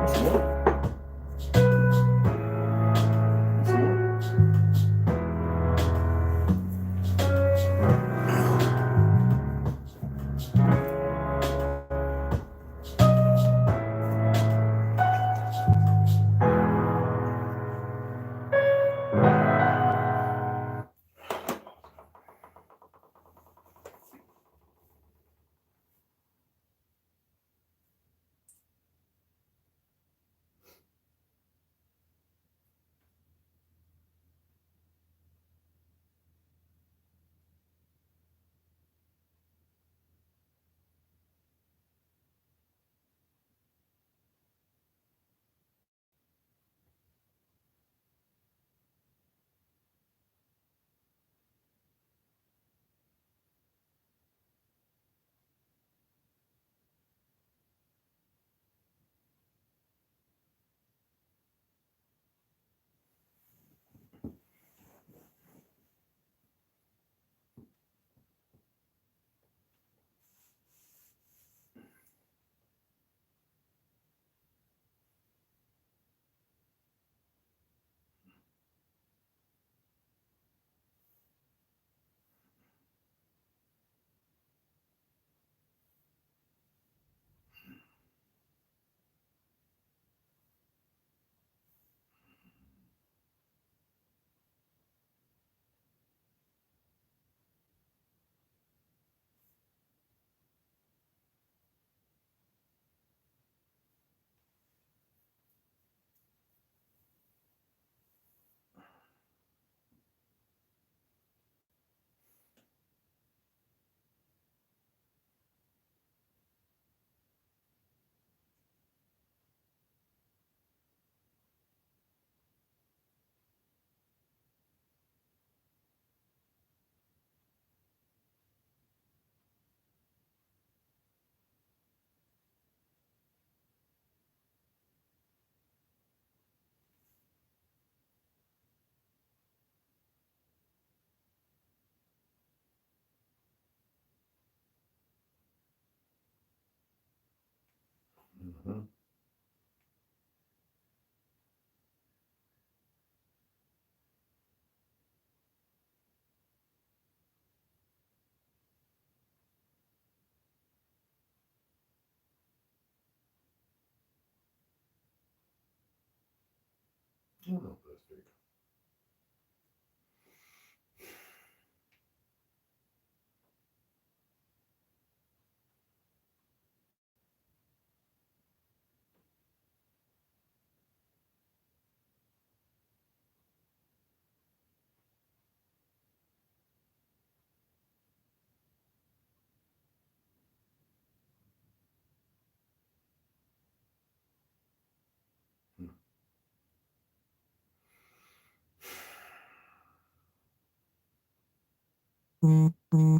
Some more. Some more. Mm-hmm. I don't know if that's big. Mm-hmm.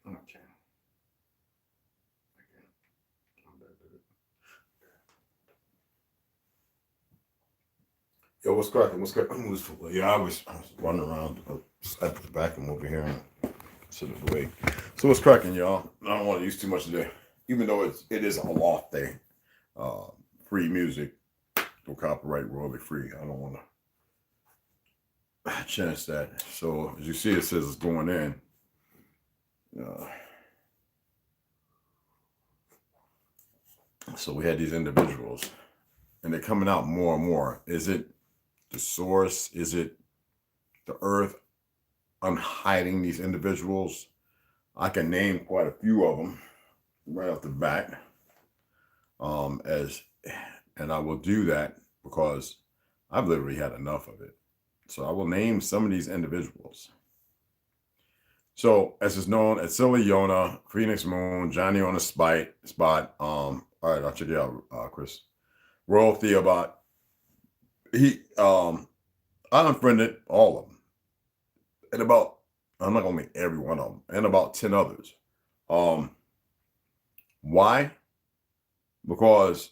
Okay. Yo, what's cracking? What's cracking? Yeah, I was running around. I put the vacuum over here and sit it away. So what's cracking, y'all? I don't want to use too much today, even though it is a loft day. Free music. no copyright, royalty free. I don't want to chance that. So as you see, it says it's going in. So we had these individuals, and they're coming out more and more. Is it the source? Is it the earth unhiding these individuals? I can name quite a few of them right off the bat. And I will do that because I've literally had enough of it. So I will name some of these individuals. So as is known, Atsila Yona, Phoenix Moon, Johnny on the spot. All right, I'll check you out, Chris. Royal Theobot. I unfriended all of them. And I'm not gonna make every one of them, and about 10 others. Why? Because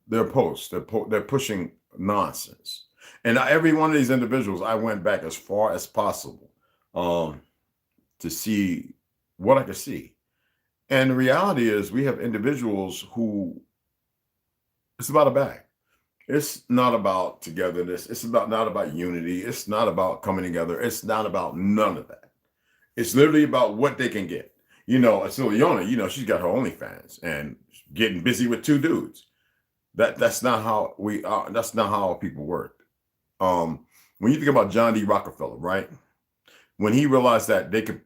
their posts, they're pushing nonsense. And every one of these individuals, I went back as far as possible to see what I could see. And the reality is we have individuals who, it's about a bag. It's not about togetherness. It's not about unity. It's not about coming together. It's not about none of that. It's literally about what they can get. Yona, she's got her OnlyFans and getting busy with 2 dudes. That's not how we are. That's not how people work. When you think about John D. Rockefeller, right? When he realized that they could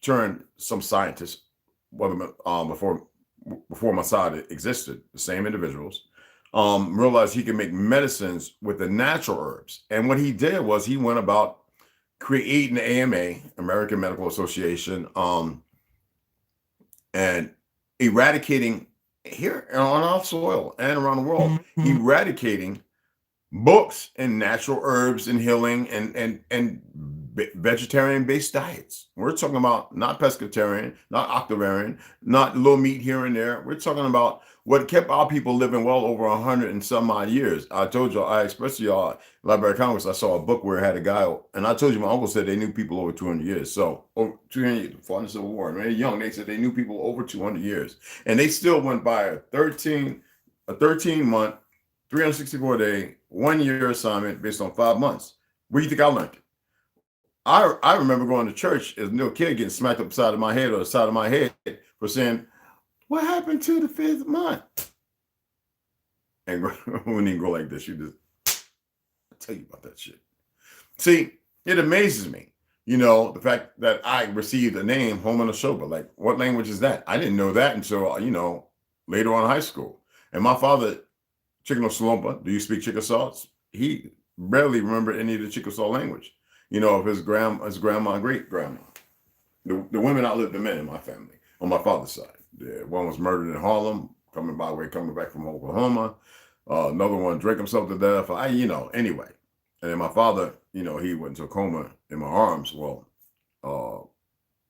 turn some scientists, before Mossad existed, the same individuals, realized he could make medicines with the natural herbs. And what he did was he went about creating the AMA, American Medical Association, and eradicating here on our soil and around the world, eradicating books and natural herbs and healing and vegetarian-based diets. We're talking about not pescatarian, not octavarian, not little meat here and there. We're talking about what kept our people living well over 100 and some odd years. I told you, I expressed to y'all, Library of Congress, I saw a book where it had a guy, and I told you my uncle said they knew people over 200 years. So, over 200 years, fought in the Civil War. And when they were young, they said they knew people over 200 years. And they still went by a 13-month, 364-day, 1-year assignment based on 5 months. Where do you think I learned it? I remember going to church as a little kid getting smacked upside of my head or the side of my head for saying, what happened to the 5th month? And when you go like this, you just, I'll tell you about that shit. See, it amazes me, the fact that I received a name, Home on the Shoba. Like, what language is that? I didn't know that until, later on in high school. And my father, Chickasaw Salompa, do you speak Chickasaw? He barely remembered any of the Chickasaw language. Of his grandma, great grandma. The women outlived the men in my family on my father's side. One was murdered in Harlem, coming back from Oklahoma. Another one drank himself to death. Anyway. And then my father, he went into a coma in my arms. Well,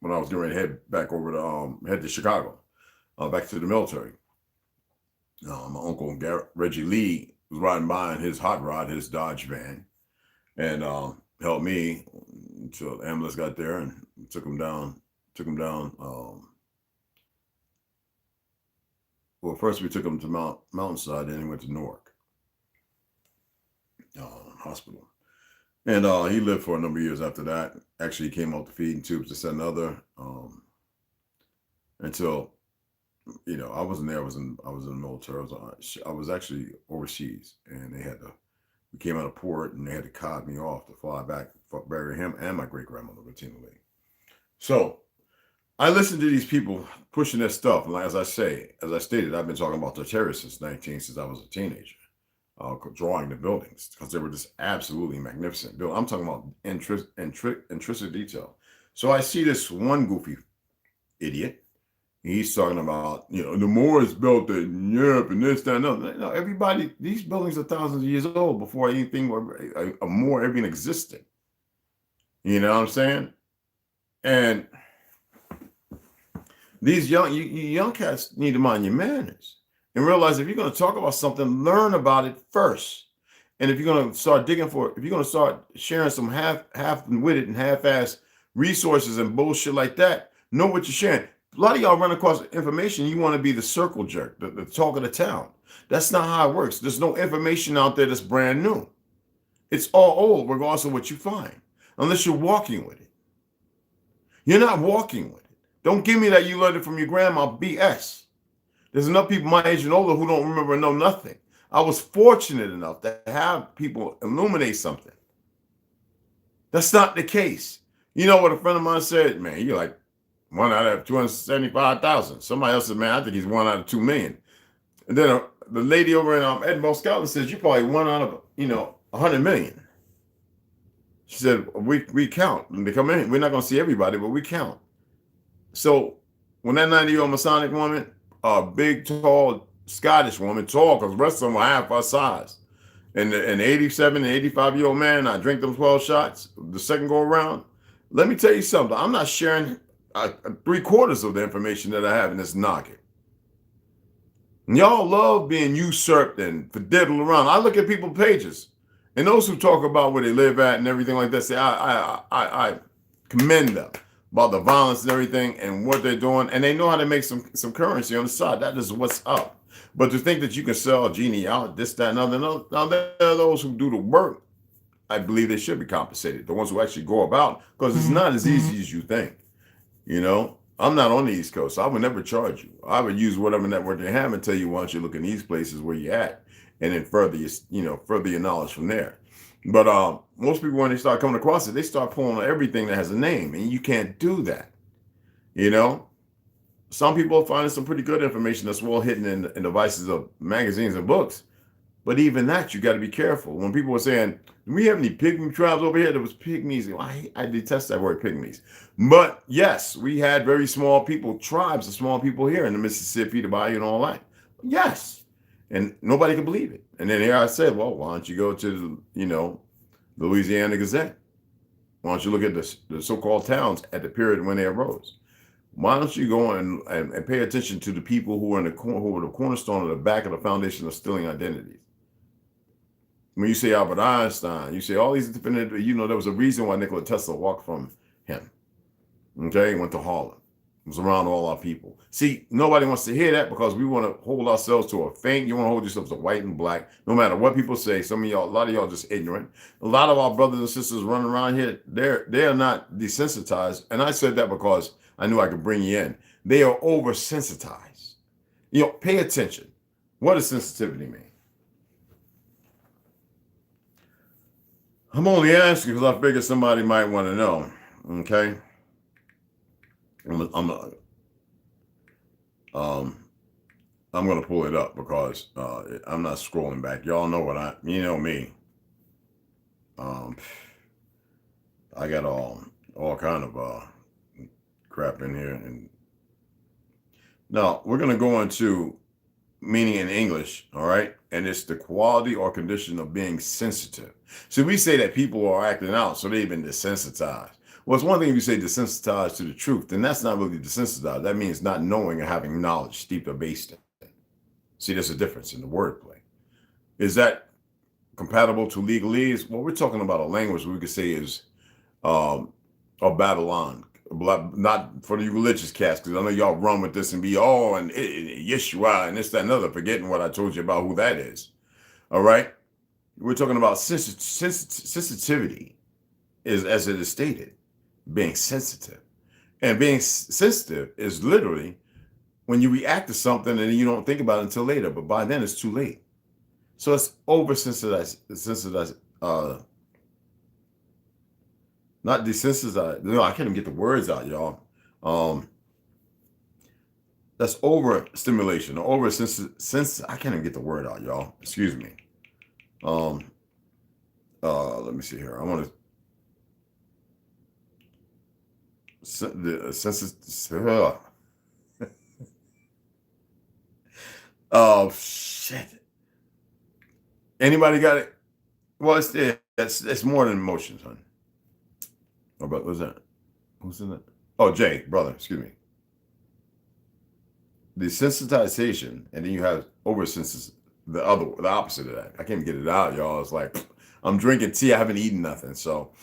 when I was getting ready to head back over to head to Chicago, back to the military. My uncle Reggie Lee was riding by in his hot rod, his Dodge van, and helped me until the ambulance got there and took him down. Well, first we took him to Mountainside, then he went to Newark Hospital. And he lived for a number of years after that. Actually, he came off the feeding tubes, this and another, until, I wasn't there. I was in the military. I was actually overseas, and we came out of port, and they had to cart me off to fly back, bury him and my great grandmother, Bettina Lee. So I listened to these people pushing their stuff. And as I stated, I've been talking about the terrorists since I was a teenager, drawing the buildings because they were just absolutely magnificent. I'm talking about intrinsic detail. So I see this one goofy idiot. He's talking about, the Moors built it in Europe and this, that, and other. No, everybody, these buildings are thousands of years old before anything, a Moor even existed. You know what I'm saying? And these young cats need to mind your manners and realize if you're going to talk about something, learn about it first. And if you're going to start if you're going to start sharing some half-witted and half-assed resources and bullshit like that, know what you're sharing. A lot of y'all run across information, you want to be the circle jerk, the talk of the town. That's not how it works. There's no information out there that's brand new. It's all old, regardless of what you find, unless you're walking with it. You're not walking with it. Don't give me that you learned it from your grandma BS. There's enough people my age and older who don't remember, know nothing. I was fortunate enough to have people illuminate something. That's not the case. You know what a friend of mine said? Man, you're like 1 out of 275,000. Somebody else said, man, I think he's 1 out of 2 million. And then the lady over in Edinburgh, Scotland says, you're probably 1 out of, 100 million. She said, we count. When they come in, we're not going to see everybody, but we count. So when that 90-year-old Masonic woman, a big, tall Scottish woman, tall, because the rest of them were half our size, and an 87 and 85-year-old man, I drink them 12 shots the second go around. Let me tell you something. I'm not sharing 3/4 of the information that I have in this noggin. And y'all love being usurped and fiddle around. I look at people's pages, and those who talk about where they live at and everything like that, say I commend them about the violence and everything and what they're doing, and they know how to make some currency on the side. That is what's up. But to think that you can sell a genie out, this, that, and other, no, now there are those who do the work. I believe they should be compensated. The ones who actually go about, because it's not as easy as you think. I'm not on the East Coast. So I would never charge you. I would use whatever network they have and tell you, why don't you look in these places where you're at, and then further your knowledge from there. But most people, when they start coming across it, they start pulling on everything that has a name, and you can't do that. Some people are finding some pretty good information that's well hidden in devices of magazines and books. But even that, you got to be careful. When people were saying, do we have any pygmy tribes over here? There was pygmies. I detest that word, pygmies. But yes, we had very small people, tribes of small people here in the Mississippi, the Bayou, and all that. Yes. And nobody could believe it. And then here I said, well, why don't you go to the Louisiana Gazette? Why don't you look at the so-called towns at the period when they arose? Why don't you go and pay attention to the people who were who were the cornerstone of the back of the foundation of stealing identities? When you say Albert Einstein, you say all these different, there was a reason why Nikola Tesla walked from him. Okay, he went to Harlem. It was around all our people. See, nobody wants to hear that because we want to hold ourselves to a faint. You want to hold yourselves to white and black, no matter what people say. Some of y'all, a lot of y'all just ignorant. A lot of our brothers and sisters running around here, they're not desensitized. And I said that because I knew I could bring you in. They are oversensitized. Pay attention. What does sensitivity mean? I'm only asking because I figured somebody might want to know. Okay. I'm going to pull it up because I'm not scrolling back. Y'all know me. I got all kind of crap in here, and now we're going to go into meaning in English. All right, and it's the quality or condition of being sensitive. So we say that people are acting out, so they've been desensitized. Well, it's one thing if you say desensitized to the truth, then that's not really desensitized. That means not knowing or having knowledge steeped or based in it. See, there's a difference in the wordplay. Is that compatible to legalese? Well, we're talking about a language we could say is of Babylon. Not for the religious cast, because I know y'all run with this and be, and Yeshua and this, that, and other, forgetting what I told you about who that is. All right? We're talking about sensitivity, is as it is stated, being sensitive. And being sensitive is literally when you react to something and you don't think about it until later, but by then it's too late. So it's oversensitized, not desensitized. No, I can't even get the words out, y'all. That's overstimulation or oversensitive. I can't even get the word out, y'all. Excuse me. Let me see here. I want to oh shit. Anybody got it? Well, it's more than emotions, honey. Oh, but what's that? Who's in that? Oh, Jay, brother, excuse me. Desensitization, and then you have oversensitivity. The opposite of that. I can't get it out, y'all. It's like I'm drinking tea. I haven't eaten nothing, so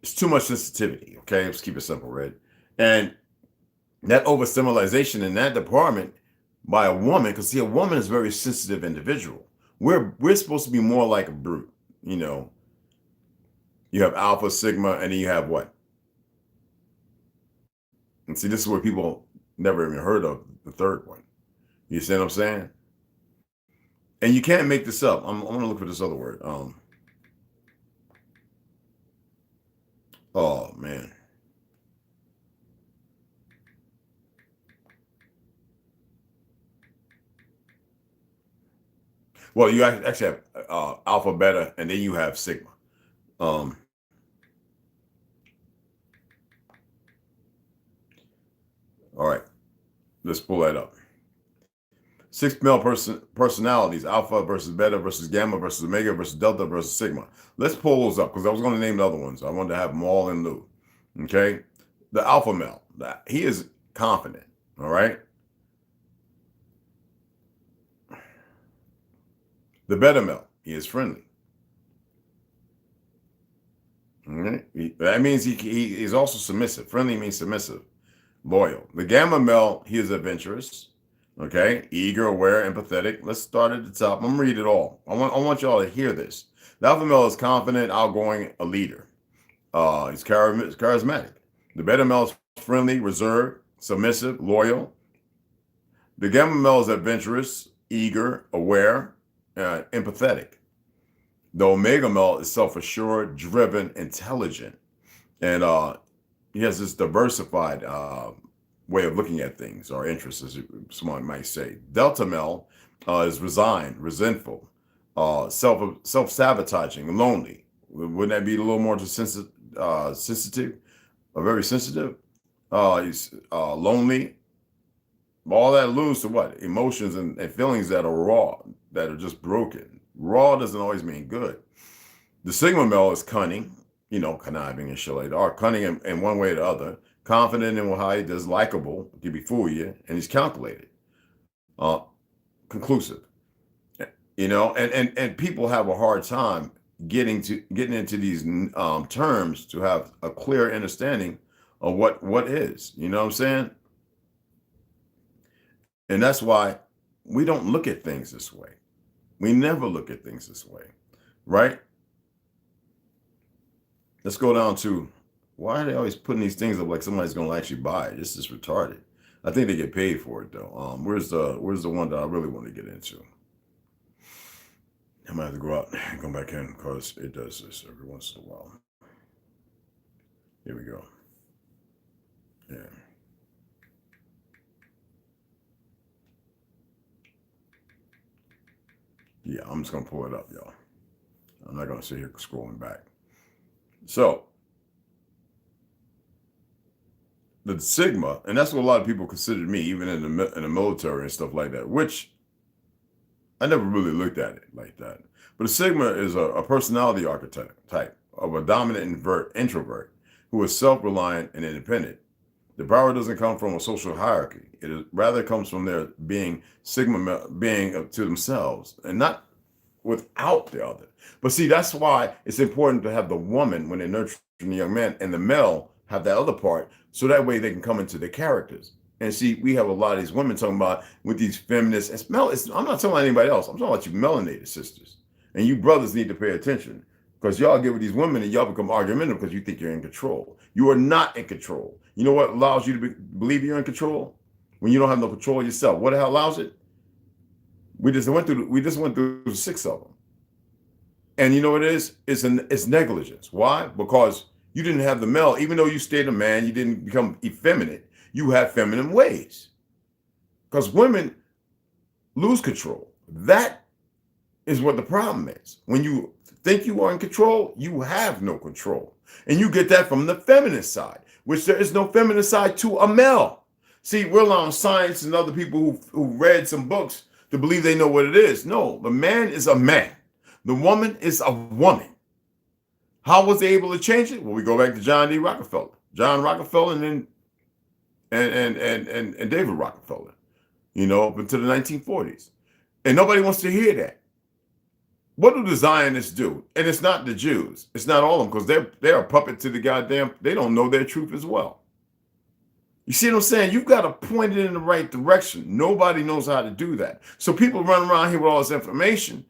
it's too much sensitivity. Okay, let's keep it simple, Red. And that overstimulation in that department by a woman, because see, a woman is a very sensitive individual. We're supposed to be more like a brute. You know, you have alpha, sigma, and then you have what? And see, this is where people never even heard of the third one. You see what I'm saying? And you can't make this up. I'm gonna look for this other word. Oh man. Well, you actually have alpha, beta, and then you have sigma. Um, all right, let's pull that up. 6 male personalities: alpha versus beta versus gamma versus omega versus delta versus sigma. Let's pull those up because I was going to name the other ones. I wanted to have them all in lieu. Okay, the alpha male, he is confident. All right. The beta male, he is friendly. That means he is also submissive. Friendly means submissive, loyal. The gamma male, he is adventurous. Okay, eager, aware, empathetic. Let's start at the top. I'm gonna read it all. I want y'all to hear this. The alpha male is confident, outgoing, a leader. He's charismatic. The beta male is friendly, reserved, submissive, loyal. The gamma male is adventurous, eager, aware, empathetic. The omega male is self-assured, driven, intelligent, and he has this diversified way of looking at things or interests, as someone might say. Delta male is resigned, resentful, self-sabotaging, lonely. Wouldn't that be a little more sensitive? Or very sensitive. He's lonely. All that alludes to what? Emotions and feelings that are raw, that are just broken. Raw doesn't always mean good. The sigma male is cunning, conniving and shit like that, or cunning in one way or the other, confident in how he does, likable, can be fool you, and he's calculated, conclusive. And people have a hard time getting into these terms to have a clear understanding of what is. You know what I'm saying? And that's why we don't look at things this way. We never look at things this way, right? Let's go down to, why are they always putting these things up like somebody's going to actually buy it? This is retarded. I think they get paid for it though. Where's the one that I really want to get into? I might have to go out and come back in because it does this every once in a while. Here we go. Yeah. Yeah, I'm just going to pull it up, y'all. I'm not going to sit here scrolling back. So, the sigma, and that's what a lot of people considered me, even in the military and stuff like that, which I never really looked at it like that. But a sigma is a personality archetype of a dominant introvert who is self-reliant and independent. The power doesn't come from a social hierarchy. Rather comes from their being being to themselves and not without the other. But see, that's why it's important to have the woman when they're nurturing the young man, and the male have that other part, so that way they can come into their characters. And see, we have a lot of these women talking about with these feminists. I'm not talking about anybody else. I'm talking about you melanated sisters. And you brothers need to pay attention, because y'all get with these women and y'all become argumentative because you think you're in control. You are not in control. You know what allows you to believe you're in control? When you don't have no control of yourself. What the hell allows it? We just went through 6 of them. And you know what it is? It's negligence. Why? Because you didn't have the male, even though you stayed a man, you didn't become effeminate. You have feminine ways. Because women lose control. That is what the problem is. When you think you are in control, you have no control. And you get that from the feminine side, which there is no feminine side to a male. See, we're allowing science and other people who read some books to believe they know what it is. No, the man is a man. The woman is a woman. How was they able to change it? Well, we go back to John Rockefeller, and then David Rockefeller, up into the 1940s. And nobody wants to hear that. What do the Zionists do? And it's not the Jews. It's not all of them, because they're a puppet to the goddamn, they don't know their truth as well. You see what I'm saying? You've got to point it in the right direction. Nobody knows how to do that. So people run around here with all this information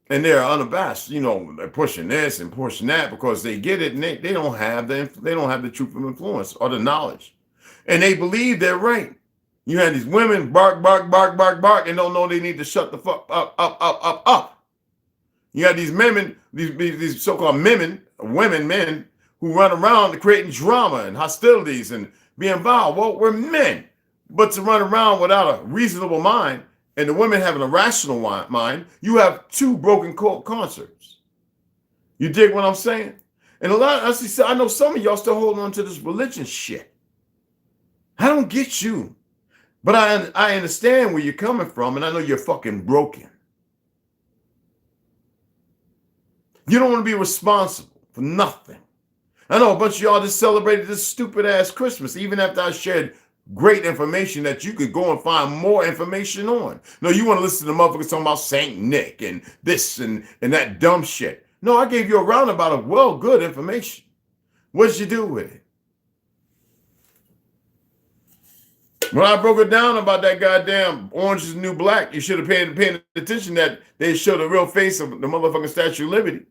and they're unabashed. You know, they're pushing this and pushing that because they get it and they don't have the truth of influence or the knowledge. And they believe they're right. You had these women bark, bark, bark, bark, bark, and don't know they need to shut the fuck up. You had these men, these so-called men, who run around creating drama and hostilities and being involved. Well, we're men, but to run around without a reasonable mind and the women having a rational mind, you have two broken concepts. You dig what I'm saying? And I know some of y'all still holding on to this religion shit. I don't get you, but I understand where you're coming from, and I know you're fucking broken. You don't want to be responsible for nothing. I know a bunch of y'all just celebrated this stupid ass Christmas, even after I shared great information that you could go and find more information on. No, you want to listen to motherfuckers talking about Saint Nick and this and that dumb shit. No, I gave you a roundabout of good information. What did you do with it? When I broke it down about that goddamn Orange is the New Black, you should have paid attention that they showed the real face of the motherfucking Statue of Liberty.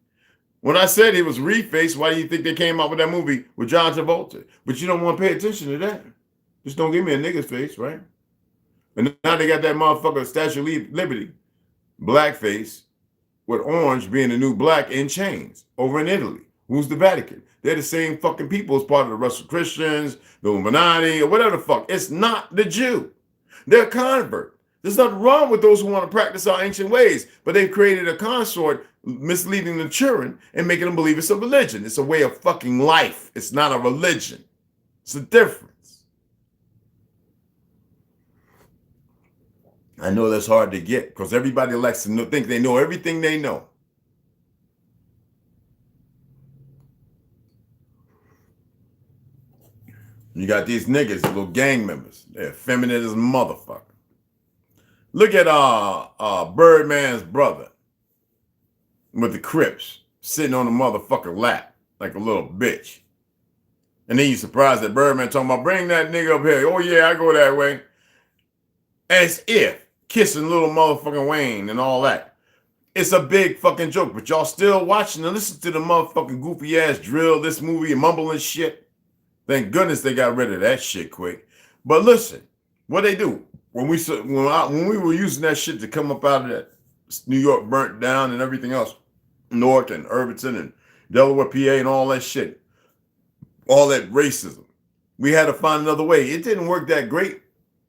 When I said it was refaced, why do you think they came out with that movie with John Travolta? But you don't want to pay attention to that. Just don't give me a nigga's face, right? And now they got that motherfucker Statue of Liberty, blackface, with orange being the new black in chains over in Italy. Who's the Vatican? They're the same fucking people as part of the Russian Christians, the Illuminati, or whatever the fuck. It's not the Jew. They're a convert. There's nothing wrong with those who want to practice our ancient ways, but they've created a consort misleading the children and making them believe it's a religion. It's a way of fucking life. It's not a religion. It's a difference. I know that's hard to get because everybody likes to think they know everything they know. You got these niggas, little gang members. They're feminine as motherfucker. Look at Birdman's brother with the Crips sitting on the motherfucker lap like a little bitch. And then you surprised that Birdman talking about bring that nigga up here. Oh yeah, I go that way. As if kissing little motherfucking Wayne and all that. It's a big fucking joke, but y'all still watching and listen to the motherfucking goofy ass drill this movie and mumbling shit. Thank goodness they got rid of that shit quick. But listen, what they do when we were using that shit to come up out of that New York burnt down and everything else, Newark and Irvington and Delaware, PA, and all that shit, all that racism. We had to find another way. It didn't work that great.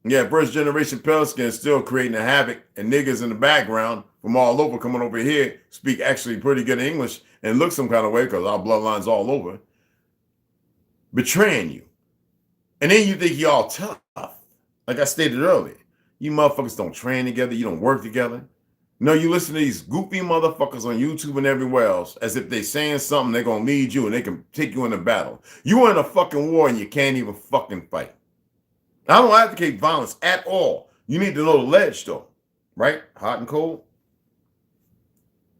Yeah, first generation Pelican still creating a havoc, and niggas in the background from all over coming over here speak actually pretty good English and look some kind of way because our bloodline's all over. Betraying you. And then you think y'all tough. Like I stated earlier, you motherfuckers don't train together, you don't work together. No, you listen to these goofy motherfuckers on YouTube and everywhere else as if they saying something, they're going to lead you and they can take you in a battle. You are in a fucking war and you can't even fucking fight. I don't advocate violence at all. You need to know the ledge though, right? Hot and cold.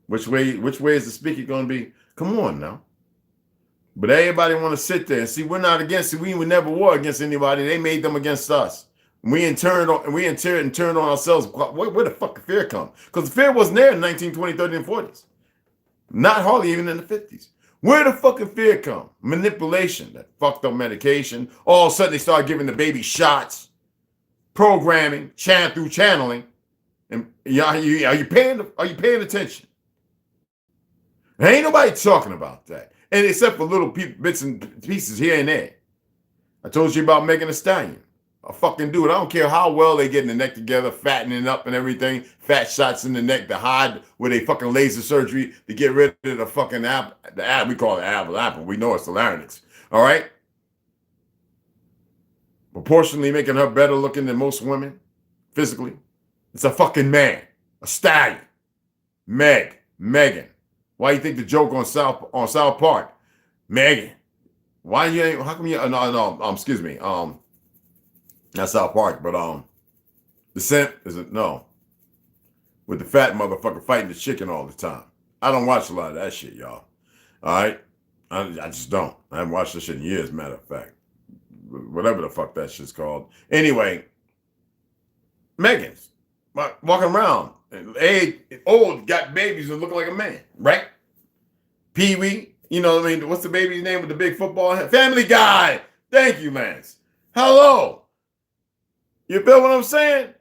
Which way is the speaker going to be? Come on now. But everybody want to sit there and see we're not against it. We were never war against anybody. They made them against us. We in turn turned on ourselves. Where the fuck did fear come? Because the fear wasn't there in 1920s, 30s, and 40s. Not hardly even in the 50s. Where the fucking fear come? Manipulation, that fucked up medication. All of a sudden they start giving the baby shots, programming, through channeling. And are you paying attention? There ain't nobody talking about that. And except for little bits and pieces here and there. I told you about Megan Thee Stallion. A fucking dude. I don't care how well they get in the neck together, fattening up and everything. Fat shots in the neck to hide with a fucking laser surgery to get rid of the fucking apple. We call it apple. We know it's the larynx. All right? Proportionally making her better looking than most women. Physically. It's a fucking man. A stallion. Megan. Why you think the joke on South Park? Megan. Why you ain't, how come you, excuse me, not South Park, but The Simp, is it? No. With the fat motherfucker fighting the chicken all the time. I don't watch a lot of that shit, y'all. All right? I just don't. I haven't watched this shit in years, matter of fact. whatever the fuck that shit's called. Anyway, Megan's walking around, old, got babies that look like a man, right? Pee Wee, you know what I mean? What's the baby's name with the big football head? Family Guy. Thank you, Lance. Hello. You feel what I'm saying?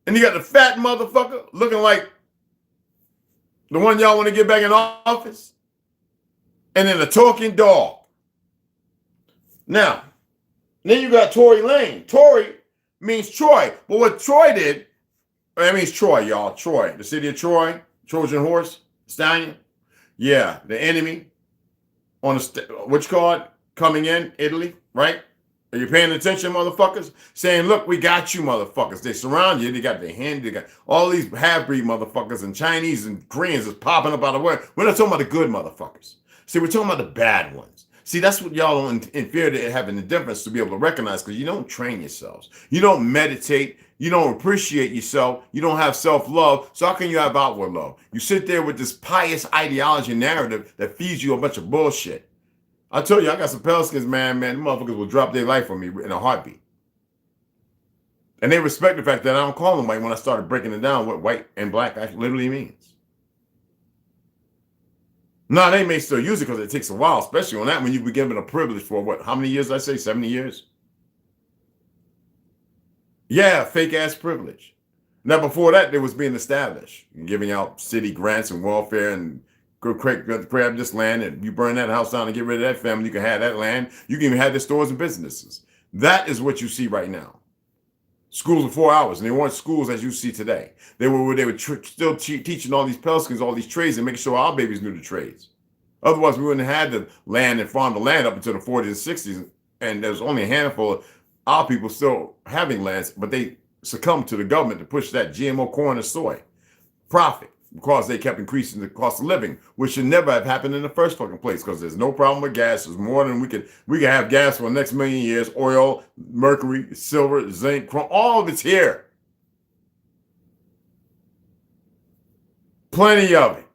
And you got the fat motherfucker looking like the one y'all want to get back in office. And then the talking dog. Now, then you got Tory Lane. Tory means Troy. But what Troy did, that means Troy, y'all. Troy. The city of Troy. Trojan horse. Stallion. Yeah, the enemy on which card? Coming in, Italy, right? Are you paying attention, motherfuckers? Saying, look, we got you, motherfuckers. They surround you. They got their hand. They got all these half-breed motherfuckers and Chinese and Koreans is popping up out of where. We're not talking about the good motherfuckers. See, we're talking about the bad ones. See, that's what y'all in fear to having the difference to be able to recognize, because you don't train yourselves. You don't meditate. You don't appreciate yourself. You don't have self-love. So how can you have outward love? You sit there with this pious ideology narrative that feeds you a bunch of bullshit. I tell you, I got some Pelicans, man, the motherfuckers will drop their life on me in a heartbeat. And they respect the fact that I don't call them white when I started breaking it down what white and black actually literally means. Now, they may still use it because it takes a while, especially on that when you've been given a privilege for what, how many years did I say? 70 years? Yeah, fake-ass privilege. Now, before that, there was being established, giving out city grants and welfare and go grab this land, and you burn that house down and get rid of that family. You can have that land. You can even have the stores and businesses. That is what you see right now. Schools are 4 hours, and they weren't schools as you see today. They were still teaching all these Pelicans all these trades and making sure our babies knew the trades. Otherwise, we wouldn't have had the land and farm the land up until the 40s and 60s, and there's only a handful of our people still having lands, but they succumbed to the government to push that GMO corn and soy profit, because they kept increasing the cost of living, which should never have happened in the first fucking place, because there's no problem with gas. There's more than we can have gas for the next million years. Oil, mercury, silver, zinc, chrome, all of it's here. Plenty of it.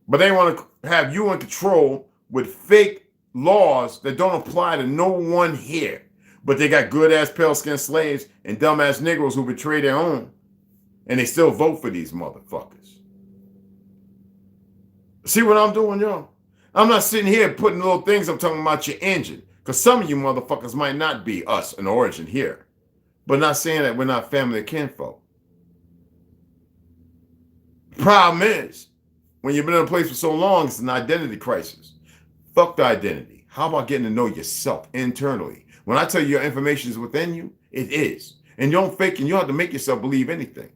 But they want to have you in control with fake laws that don't apply to no one here. But they got good-ass pale-skinned slaves and dumb-ass Negroes who betray their own. And they still vote for these motherfuckers. See what I'm doing, y'all? I'm not sitting here putting little things. I'm talking about your engine. Because some of you motherfuckers might not be us in origin here. But not saying that we're not family or kinfolk. The problem is, when you've been in a place for so long, it's an identity crisis. Fuck the identity. How about getting to know yourself internally? When I tell you your information is within you, it is. And you don't fake, and you don't have to make yourself believe anything.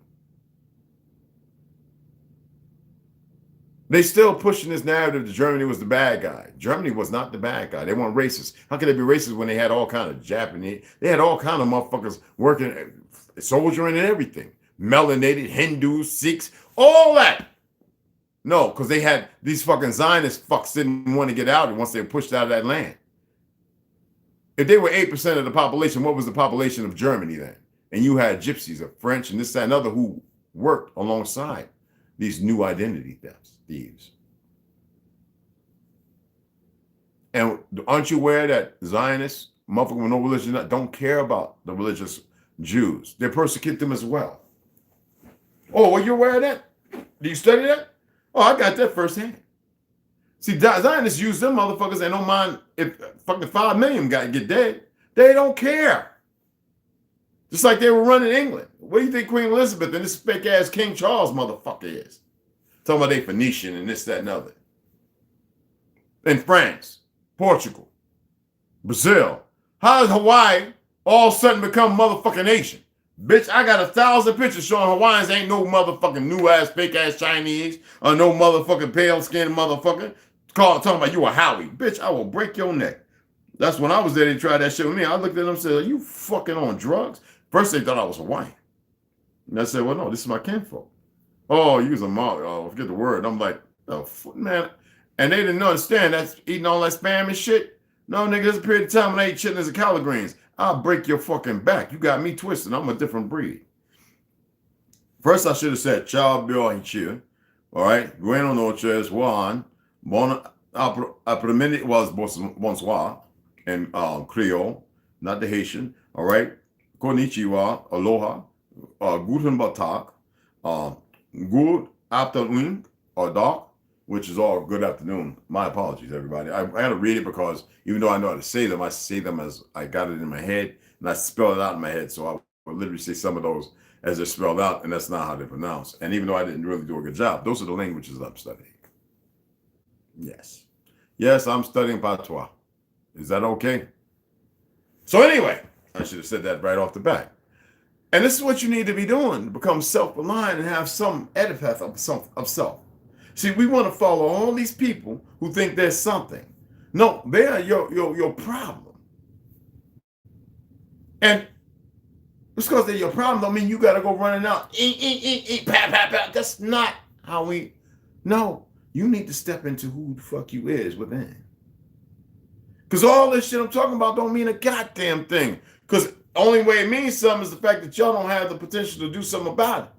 They still pushing this narrative that Germany was the bad guy. Germany was not the bad guy. They weren't racist. How could they be racist when they had all kind of Japanese? They had all kind of motherfuckers working, soldiering and everything. Melanated, Hindus, Sikhs, all that. No, because they had these fucking Zionist fucks didn't want to get out once they were pushed out of that land. If they were 8% of the population, what was the population of Germany then? And you had gypsies of French and this, that, and other who worked alongside these new identity thieves. And aren't you aware that Zionists, motherfuckers with no religion, don't care about the religious Jews? They persecute them as well. Oh, are you aware of that? Do you study that? Oh, I got that firsthand. See, Zionists use them motherfuckers and don't mind if fucking 5 million get dead. They don't care. Just like they were running England. What do you think Queen Elizabeth and this fake ass King Charles motherfucker is? Talking about they Phoenician and this, that, and other. In France, Portugal, Brazil. How does Hawaii all of a sudden become motherfucking Asian? Bitch, I got 1,000 pictures showing Hawaiians ain't no motherfucking new-ass, fake-ass Chinese or no motherfucking pale-skinned motherfucker talking about you a Howie. Bitch, I will break your neck. That's when I was there, they tried that shit with me. I looked at them and said, are you fucking on drugs? First, they thought I was Hawaiian. And I said, well, no, this is my kinfolk. Oh, you was a mom. Oh, forget the word. I'm like, oh, man. And they didn't understand that's eating all that spam and shit. No, nigga, there's a period of time when I ate chitlins and collard greens. I'll break your fucking back. You got me twisted. I'm a different breed. First, I should have said, ciao, Bianchi. All right. Buenas noches, Juan. Bon après-midi was bonsoir. and Creole, not the Haitian. All right. Konnichiwa, aloha, guten Tag, good afternoon, or dark, which is all good afternoon. My apologies, everybody. I got to read it because even though I know how to say them, I say them as I got it in my head and I spell it out in my head. So I will literally say some of those as they're spelled out, and that's not how they're pronounced. And even though I didn't really do a good job, those are the languages I'm studying. Yes. Yes, I'm studying patois. Is that okay? So anyway, I should have said that right off the bat. And this is what you need to be doing to become self-reliant and have some epitaph of self. See, we want to follow all these people who think there's something. No, they are your problem. And just because they're your problem don't mean you got to go running out. Pat, pat, pat. That's not how we... No, you need to step into who the fuck you is within. Because all this shit I'm talking about don't mean a goddamn thing. Because the only way it means something is the fact that y'all don't have the potential to do something about it.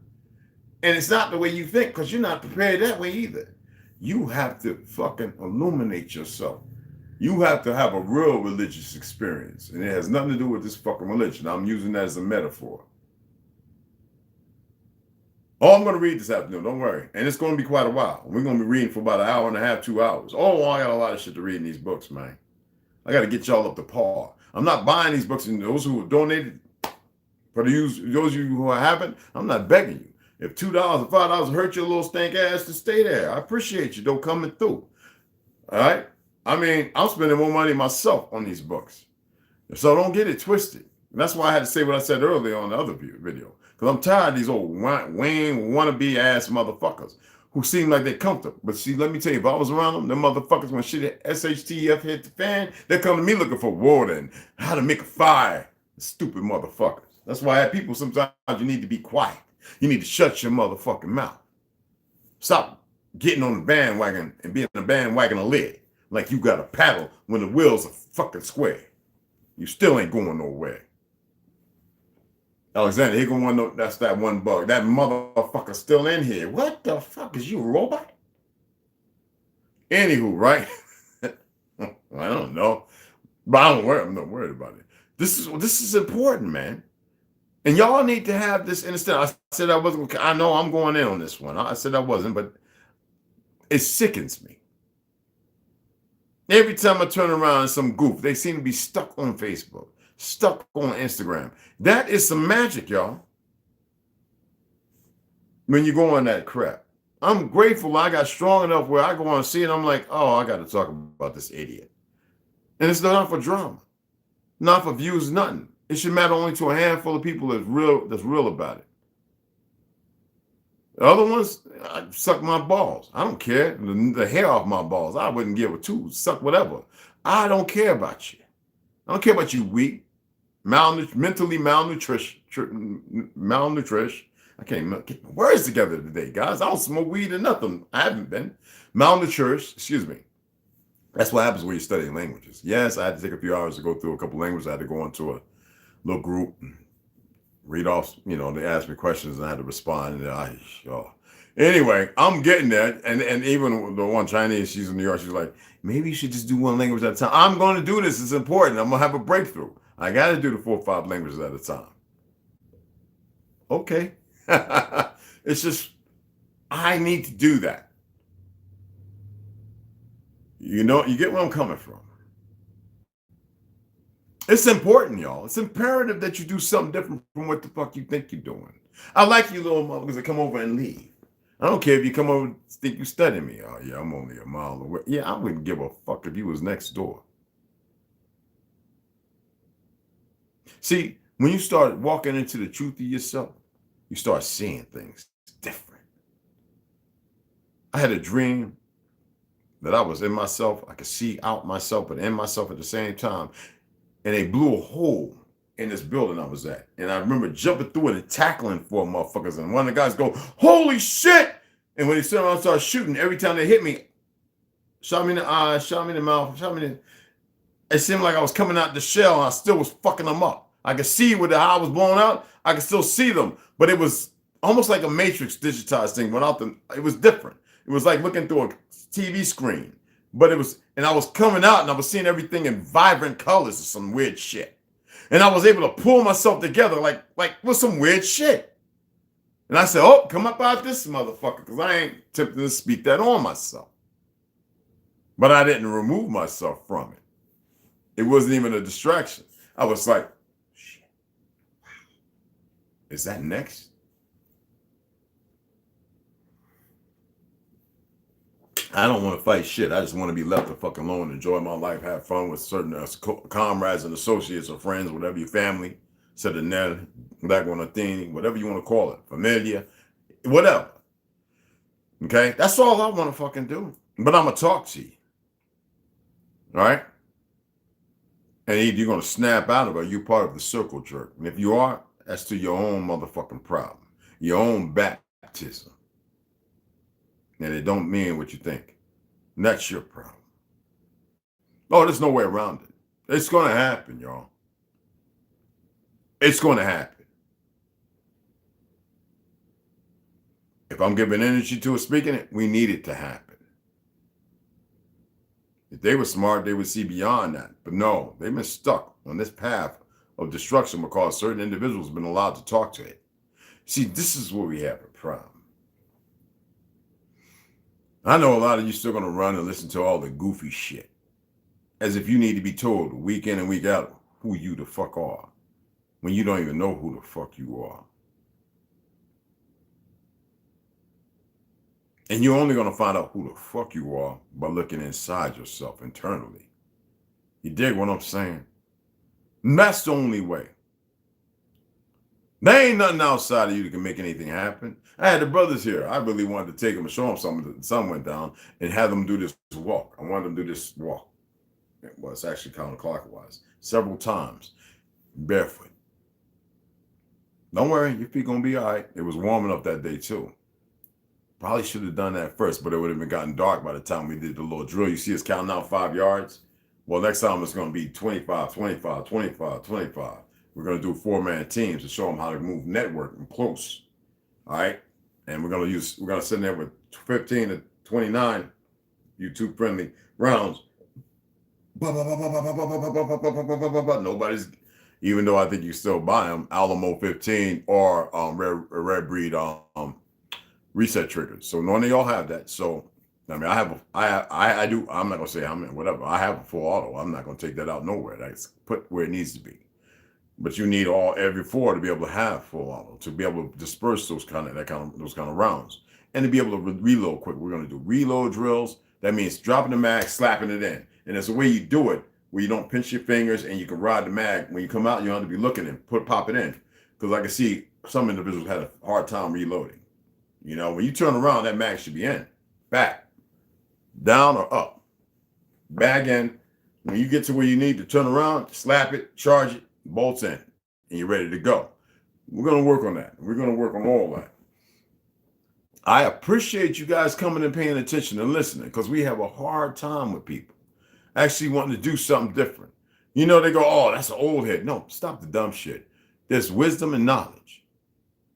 And it's not the way you think, because you're not prepared that way either. You have to fucking illuminate yourself. You have to have a real religious experience. And it has nothing to do with this fucking religion. I'm using that as a metaphor. Oh, I'm going to read this afternoon, don't worry. And it's going to be quite a while. We're going to be reading for about an hour and a half, 2 hours. Oh, I got a lot of shit to read in these books, man. I got to get y'all up to par. I'm not buying these books, and those who have donated, for those of you who haven't, I'm not begging you. If $2 or $5 hurt your little stank ass, to stay there. I appreciate you. Don't coming through. All right? I mean, I'm spending more money myself on these books. So don't get it twisted. And that's why I had to say what I said earlier on the other video. Because I'm tired of these old Wayne wannabe ass motherfuckers who seem like they're comfortable. But see, let me tell you, if I was around them motherfuckers, when shit SHTF hit the fan, they're coming to me looking for water and how to make a fire. Stupid motherfuckers. That's why I have people sometimes you need to be quiet. You need to shut your motherfucking mouth. Stop getting on the bandwagon and being a bandwagon of lead. Like you got a paddle when the wheels are fucking square. You still ain't going nowhere. Alexander, he gonna want to know that's that one bug. That motherfucker still in here. What the fuck? Is you a robot? Anywho, right? I don't know. But I'm not worried about it. This is important, man. And y'all need to have this understand. I said I wasn't, I know I'm going in on this one. I said I wasn't, but it sickens me. Every time I turn around, some goof, they seem to be stuck on Facebook, stuck on Instagram. That is some magic, y'all. When you go on that crap. I'm grateful I got strong enough where I go on and see it. I'm like, oh, I got to talk about this idiot. And it's not for drama, not for views, nothing. It should matter only to a handful of people that's real about it. The other ones, I suck my balls. I don't care. The hair off my balls, I wouldn't give a two. Suck whatever. I don't care about you. I don't care about you weak, mentally malnourished. I can't get my words together today, guys. I don't smoke weed or nothing. I haven't been. Malnourished, excuse me. That's what happens when you're studying languages. Yes, I had to take a few hours to go through a couple languages. I had to go into a little group and read off, they asked me questions and I had to respond. And anyway, I'm getting there. And even the one Chinese, she's in New York, she's like, maybe you should just do one language at a time. I'm going to do this. It's important. I'm going to have a breakthrough. I got to do the 4 or 5 languages at a time. Okay. It's just, I need to do that. You get where I'm coming from. It's important, y'all. It's imperative that you do something different from what the fuck you think you're doing. I like you little motherfuckers that come over and leave. I don't care if you come over and think you studying me. Oh, yeah, I'm only a mile away. Yeah, I wouldn't give a fuck if you was next door. See, when you start walking into the truth of yourself, you start seeing things different. I had a dream that I was in myself. I could see out myself, but in myself at the same time. And they blew a hole in this building I was at. And I remember jumping through it and tackling 4 motherfuckers. And one of the guys go, holy shit! And when they turned around and started shooting, every time they hit me, shot me in the eye, shot me in the mouth, it seemed like I was coming out the shell and I still was fucking them up. I could see where the eye was blown out. I could still see them. But it was almost like a Matrix digitized thing. It was different. It was like looking through a TV screen. But it was, and I was coming out and I was seeing everything in vibrant colors or some weird shit. And I was able to pull myself together like with some weird shit. And I said, oh, come up out this motherfucker, because I ain't tempted to speak that on myself. But I didn't remove myself from it. It wasn't even a distraction. I was like, shit, is that next? I don't want to fight shit. I just want to be left the fuck alone, enjoy my life, have fun with certain comrades and associates or friends, whatever your family, said the net, black on a thing, whatever you want to call it, familiar, whatever. Okay? That's all I want to fucking do. But I'm going to talk to you. All right? And either you're going to snap out of it or you're part of the circle jerk. And if you are, that's to your own motherfucking problem, your own baptism. And it don't mean what you think. And that's your problem. Oh, there's no way around it. It's going to happen, y'all. It's going to happen. If I'm giving energy to it, speaking it, we need it to happen. If they were smart, they would see beyond that. But no, they've been stuck on this path of destruction because certain individuals have been allowed to talk to it. See, this is where we have a problem. I know a lot of you still going to run and listen to all the goofy shit. As if you need to be told week in and week out who you the fuck are. When you don't even know who the fuck you are. And you're only going to find out who the fuck you are by looking inside yourself internally. You dig what I'm saying? And that's the only way. There ain't nothing outside of you that can make anything happen. I had the brothers here. I really wanted to take them and show them something. The sun went down and have them do this walk. I wanted them to do this walk. Well, it's actually counterclockwise. Several times. Barefoot. Don't worry, your feet gonna be all right. It was warm enough that day too. Probably should have done that first, but it would have been gotten dark by the time we did the little drill. You see us counting out 5 yards? Well, next time it's gonna be 25, 25, 25, 25. We're going to do 4-man teams to show them how to move network and close. All right. And we're going to sit there with 15 to 29 YouTube friendly rounds. Nobody's, even though I think you still buy them, Alamo 15 or Red Breed reset triggers. So none of y'all have that. So, I mean, I do, I'm not going to say how many, whatever. I have a full auto. I'm not going to take that out nowhere. That's put where it needs to be. But you need every 4 to be able to have full auto, to be able to disperse those kind of rounds, and to be able to reload quick. We're going to do reload drills. That means dropping the mag, slapping it in, and there's a way you do it where you don't pinch your fingers and you can ride the mag. When you come out, you don't have to be looking and pop it in, because I can see some individuals had a hard time reloading. You know, when you turn around, that mag should be in, back, down or up, bag in. When you get to where you need to turn around, slap it, charge it. Bolts in, and you're ready to go. We're going to work on that. We're going to work on all that. I appreciate you guys coming and paying attention and listening, because we have a hard time with people actually wanting to do something different. You know, they go, oh, that's an old head. No, stop the dumb shit. There's wisdom and knowledge,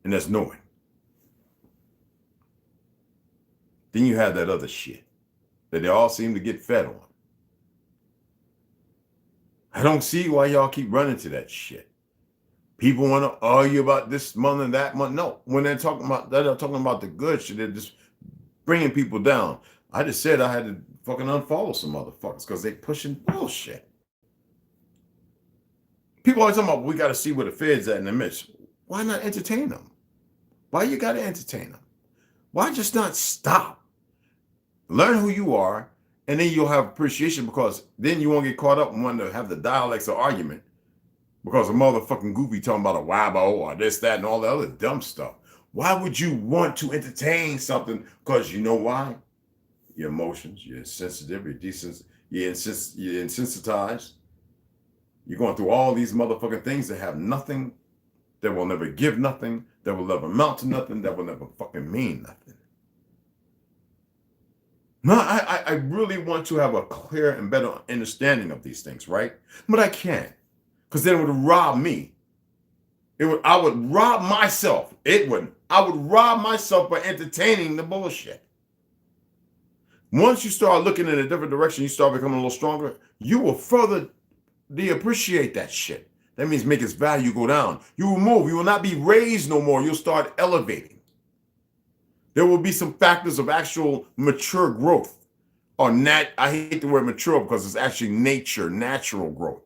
and there's knowing. Then you have that other shit that they all seem to get fed on. I don't see why y'all keep running to that shit. People want to argue about this month and that month. No, when they're talking about the good shit, they're just bringing people down. I just said I had to fucking unfollow some motherfuckers because they pushing bullshit. People always talking about we got to see where the Fed's at in the midst. Why not entertain them? Why you got to entertain them? Why just not stop? Learn who you are. And then you'll have appreciation, because then you won't get caught up and wanting to have the dialects or argument because a motherfucking goofy talking about a wabo or this, that, and all the other dumb stuff. Why would you want to entertain something? Because you know why? Your emotions, you're insensitive, you're insensitized. You're going through all these motherfucking things that have nothing, that will never give nothing, that will never amount to nothing, that will never fucking mean nothing. No, I really want to have a clear and better understanding of these things, right? But I can't, because then it would rob me. I would rob myself. I would rob myself by entertaining the bullshit. Once you start looking in a different direction, you start becoming a little stronger, you will further de-appreciate that shit. That means make its value go down. You will move. You will not be raised no more. You'll start elevating. There will be some factors of actual mature growth. Or I hate the word mature because it's actually natural growth.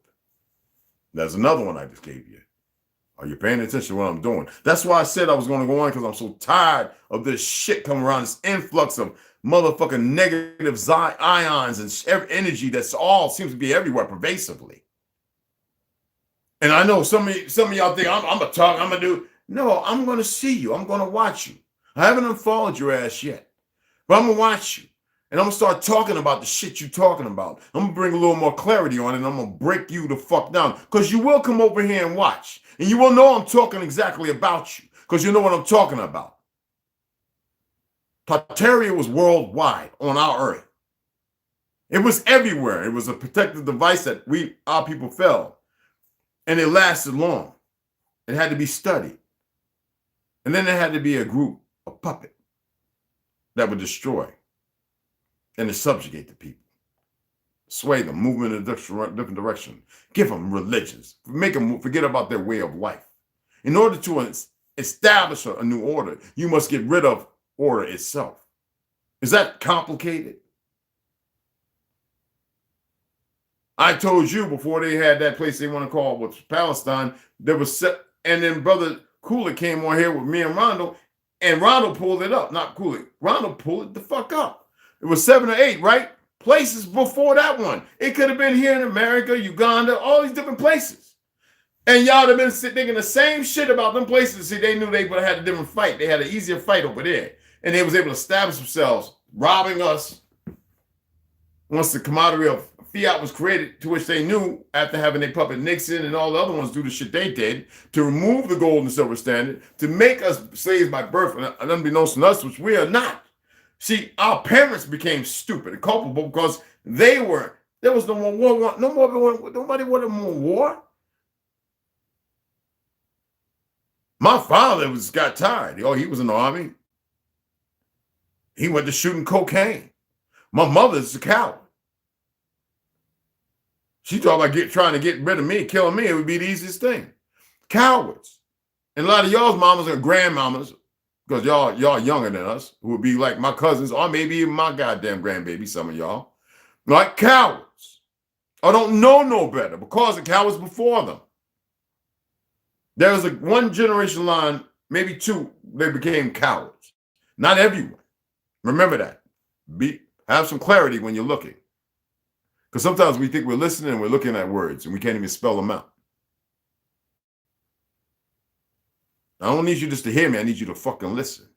There's another one I just gave you. Are you paying attention to what I'm doing? That's why I said I was going to go on, because I'm so tired of this shit coming around, this influx of motherfucking negative ions and energy that's all seems to be everywhere pervasively. And I know some of y'all think I'm gonna talk, I'm gonna do. No, I'm gonna see you. I'm gonna watch you. I haven't unfollowed your ass yet, but I'm gonna watch you. And I'm gonna start talking about the shit you're talking about. I'm gonna bring a little more clarity on it, and I'm gonna break you the fuck down. Because you will come over here and watch. And you will know I'm talking exactly about you. Because you know what I'm talking about. Tartaria was worldwide on our earth. It was everywhere. It was a protective device that our people felt. And it lasted long. It had to be studied. And then there had to be a group, a puppet, that would destroy and to subjugate the people, sway them, move them in a different direction, give them religions, make them forget about their way of life. In order to establish a new order, you must get rid of order itself. Is that complicated? I told you before they had that place they want to call what's Palestine, there was, and then Brother Cooler came on here with me and Rondo, and Rondo pulled it up. Not Cooler, Rondo pulled it the fuck up. It was 7 or 8, right? Places before that one. It could have been here in America, Uganda, all these different places. And y'all have been thinking the same shit about them places. See, they knew they would have had a different fight. They had an easier fight over there. And they was able to establish themselves, robbing us. Once the commodity of fiat was created, to which they knew, after having their puppet Nixon and all the other ones do the shit they did, to remove the gold and silver standard, to make us slaves by birth, and unbeknownst to us, which we are not. See, our parents became stupid and culpable because there was no more war, nobody wanted more war. My father got tired. He was in the army. He went to shooting cocaine. My mother's a coward. She talked about trying to get rid of me, killing me. It would be the easiest thing. Cowards. And a lot of y'all's mamas and grandmamas, because y'all younger than us, who would be like my cousins, or maybe even my goddamn grandbaby, some of y'all, like cowards. Or don't know no better because the cowards before them. There was one generation line, maybe two, they became cowards. Not everyone. Remember that. Have some clarity when you're looking. Because sometimes we think we're listening and we're looking at words and we can't even spell them out. I don't need you just to hear me. I need you to fucking listen.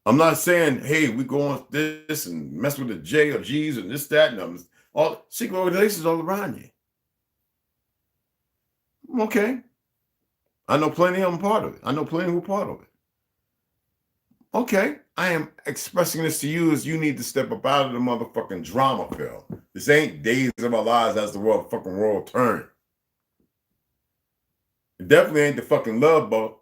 I'm not saying, hey, we go on this and mess with the J or G's and this, that, and all secret organizations all around you. Okay. I know plenty of them part of it. I know plenty who part of it. Okay. I am expressing this to you as you need to step up out of the motherfucking drama field. This ain't days of our lives as the fucking world turn. It definitely ain't the fucking Love Boat.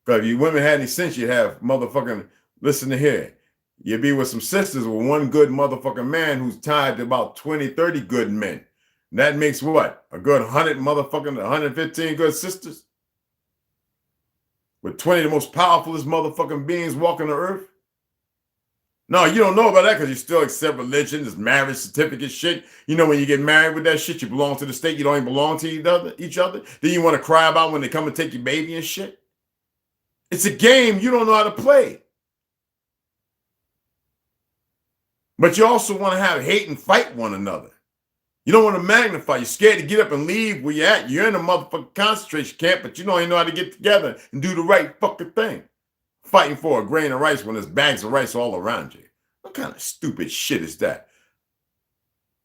Because if you women had any sense, you'd have motherfucking, listen to here. You'd be with some sisters with one good motherfucking man who's tied to about 20, 30 good men. And that makes what? A good 100 motherfucking, 115 good sisters? With 20 of the most powerfulest motherfucking beings walking the earth? No, you don't know about that because you still accept religion, this marriage certificate shit. You know, when you get married with that shit, you belong to the state, you don't even belong to each other. Then you want to cry about when they come and take your baby and shit. It's a game you don't know how to play. But you also want to have hate and fight one another. You don't want to magnify. You're scared to get up and leave where you're at. You're in a motherfucking concentration camp, but you don't even know how to get together and do the right fucking thing. Fighting for a grain of rice when there's bags of rice all around you. What kind of stupid shit is that?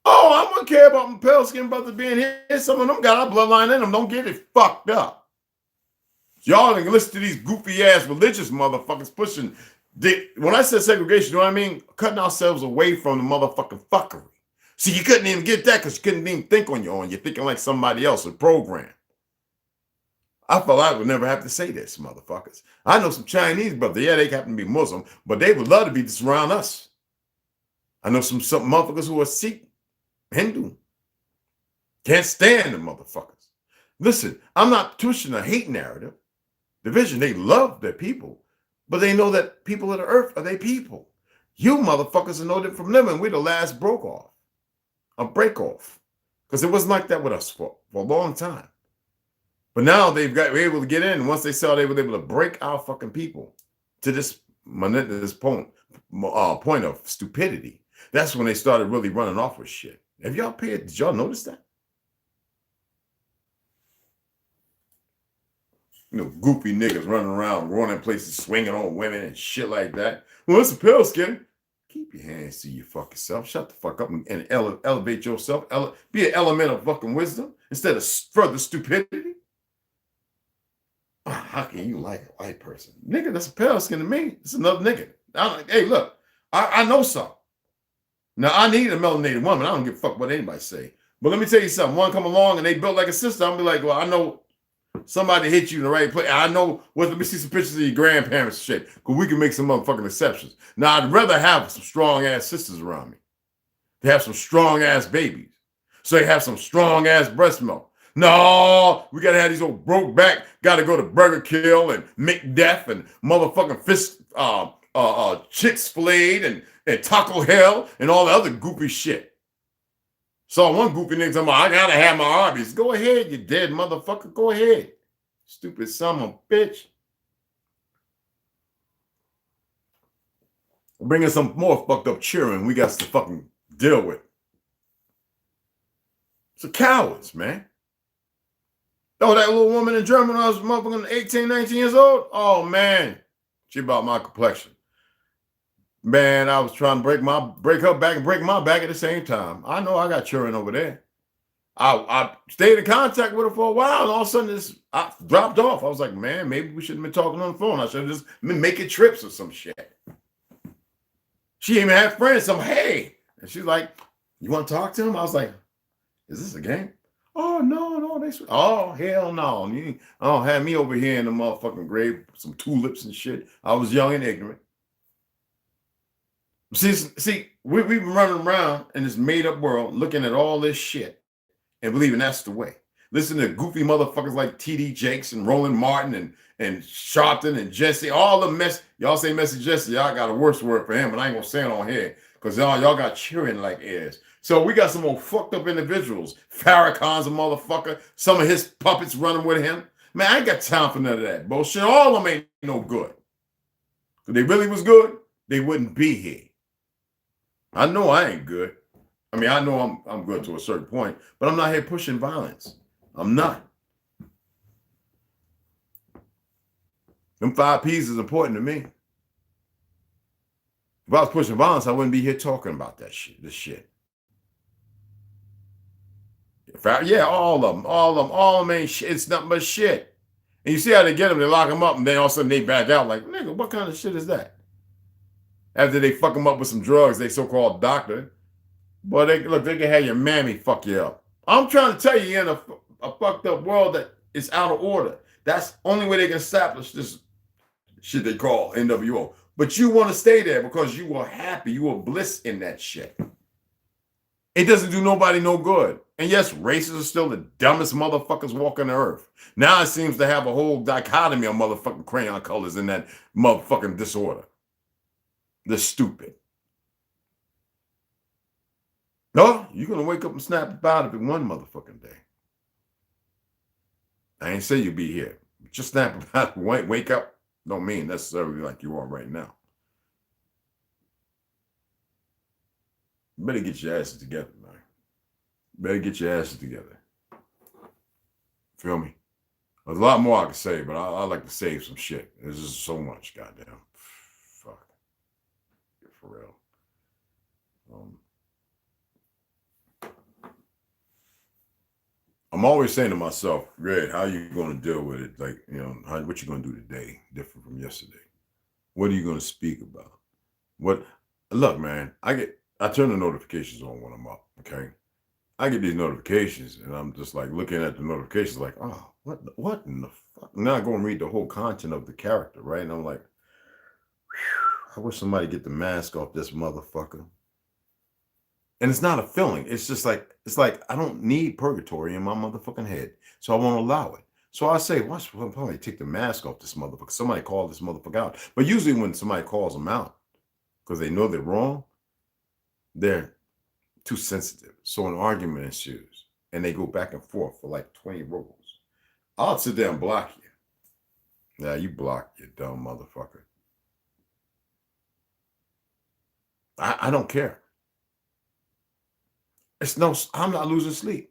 Oh, I don't care about my pale skin brothers being here. Some of them got our bloodline in them. Don't get it fucked up. Y'all can listen to these goofy ass religious motherfuckers pushing. When I said segregation, you know what I mean? Cutting ourselves away from the motherfucking fuckery. See, you couldn't even get that because you couldn't even think on your own. You're thinking like somebody else, a program. I felt I would never have to say this, motherfuckers. I know some Chinese brothers. Yeah, they happen to be Muslim, but they would love to be just around us. I know some motherfuckers who are Sikh, Hindu. Can't stand the motherfuckers. Listen, I'm not pushing a hate narrative. Division, they love their people, but they know that people of the earth are their people. You motherfuckers are no different from them, and we're the last break off. Because it wasn't like that with us for a long time. But now we're able to get in. Once they saw they were able to break our fucking people to this point of stupidity, that's when they started really running off with shit. Did y'all notice that? You know, goofy niggas running around, running places, swinging on women and shit like that. Well, it's a pale skin. Keep your hands to your fucking self. Shut the fuck up and elevate yourself. Be an element of fucking wisdom instead of further stupidity. How can you like a white person? Nigga, that's a pale skin to me. It's another nigga. Hey, look, I know something. Now, I need a melanated woman. I don't give a fuck what anybody say. But let me tell you something. One come along and they built like a sister. I'm be like, well, I know somebody hit you in the right place. I know. Well, let me see some pictures of your grandparents and shit. Because we can make some motherfucking exceptions. Now, I'd rather have some strong-ass sisters around me. They have some strong-ass babies. So they have some strong-ass breast milk. No, we gotta have these old broke back, gotta go to Burger Kill and McDeath and motherfucking chicks filleted and Taco Hell and all the other goofy shit. Saw one goofy nigga talking about, I gotta have my Arby's. Go ahead, you dead motherfucker. Go ahead. Stupid son of a bitch. Bringing some more fucked up cheering we got to fucking deal with. It's the cowards, man. Oh, that little woman in Germany when I was motherfucking 18, 19 years old? Oh, man. She about my complexion. Man, I was trying to break her back and break my back at the same time. I know I got children over there. I stayed in contact with her for a while, and all of a sudden I dropped off. I was like, man, maybe we shouldn't have been talking on the phone. I should have just been making trips or some shit. She even had friends. I'm, hey. And she's like, you want to talk to him? I was like, is this a game? Oh, no. Oh, hell no. You don't have me over here in the motherfucking grave with some tulips and shit. I was young and ignorant. See, we've been running around in this made-up world looking at all this shit and believing that's the way. Listen to goofy motherfuckers like T.D. Jakes and Roland Martin and Sharpton and Jesse, all the mess. Y'all say Messy Jesse, y'all got a worse word for him, but I ain't gonna say it on here because y'all got cheering like ears. So we got some old fucked up individuals. Farrakhan's a motherfucker. Some of his puppets running with him. Man, I ain't got time for none of that bullshit. All of them ain't no good. If they really was good, they wouldn't be here. I know I ain't good. I mean, I know I'm good to a certain point, but I'm not here pushing violence. I'm not. Them 5 P's is important to me. If I was pushing violence, I wouldn't be here talking about that shit, this shit. Yeah, all of them ain't shit. It's nothing but shit. And you see how they get them, they lock them up, and then all of a sudden they back out like, nigga, what kind of shit is that? After they fuck them up with some drugs, they so-called doctor. Boy, they can have your mammy fuck you up. I'm trying to tell you, you're in a fucked up world that is out of order. That's the only way they can establish this shit they call NWO. But you want to stay there because you were happy. You were bliss in that shit. It doesn't do nobody no good. And yes, racists are still the dumbest motherfuckers walking the earth. Now it seems to have a whole dichotomy of motherfucking crayon colors in that motherfucking disorder. They're stupid. No, you're going to wake up and snap about it in one motherfucking day. I ain't say you'll be here. Just snap about it. Wake up don't mean necessarily like you are right now. You better get your asses together, man. Better get your asses together. Feel me? There's a lot more I could say, but I like to save some shit. There's just so much, goddamn. Fuck. For real. I'm always saying to myself, Red, how are you going to deal with it? Like, you know, what you going to do today different from yesterday? What are you going to speak about? Look, man, I turn the notifications on when I'm up, okay? I get these notifications, and I'm just like looking at the notifications, like, oh, what in the fuck? Now I go and read the whole content of the character, right? And I'm like, whew, I wish somebody get the mask off this motherfucker. And it's not a feeling. It's just like, it's like I don't need purgatory in my motherfucking head, so I won't allow it. So I say, watch somebody take the mask off this motherfucker. Somebody call this motherfucker out. But usually when somebody calls them out because they know they're wrong, they're too sensitive. So an argument ensues, and they go back and forth for like 20 rolls. I'll sit there and block you. Yeah, you block, you dumb motherfucker. I don't care. I'm not losing sleep.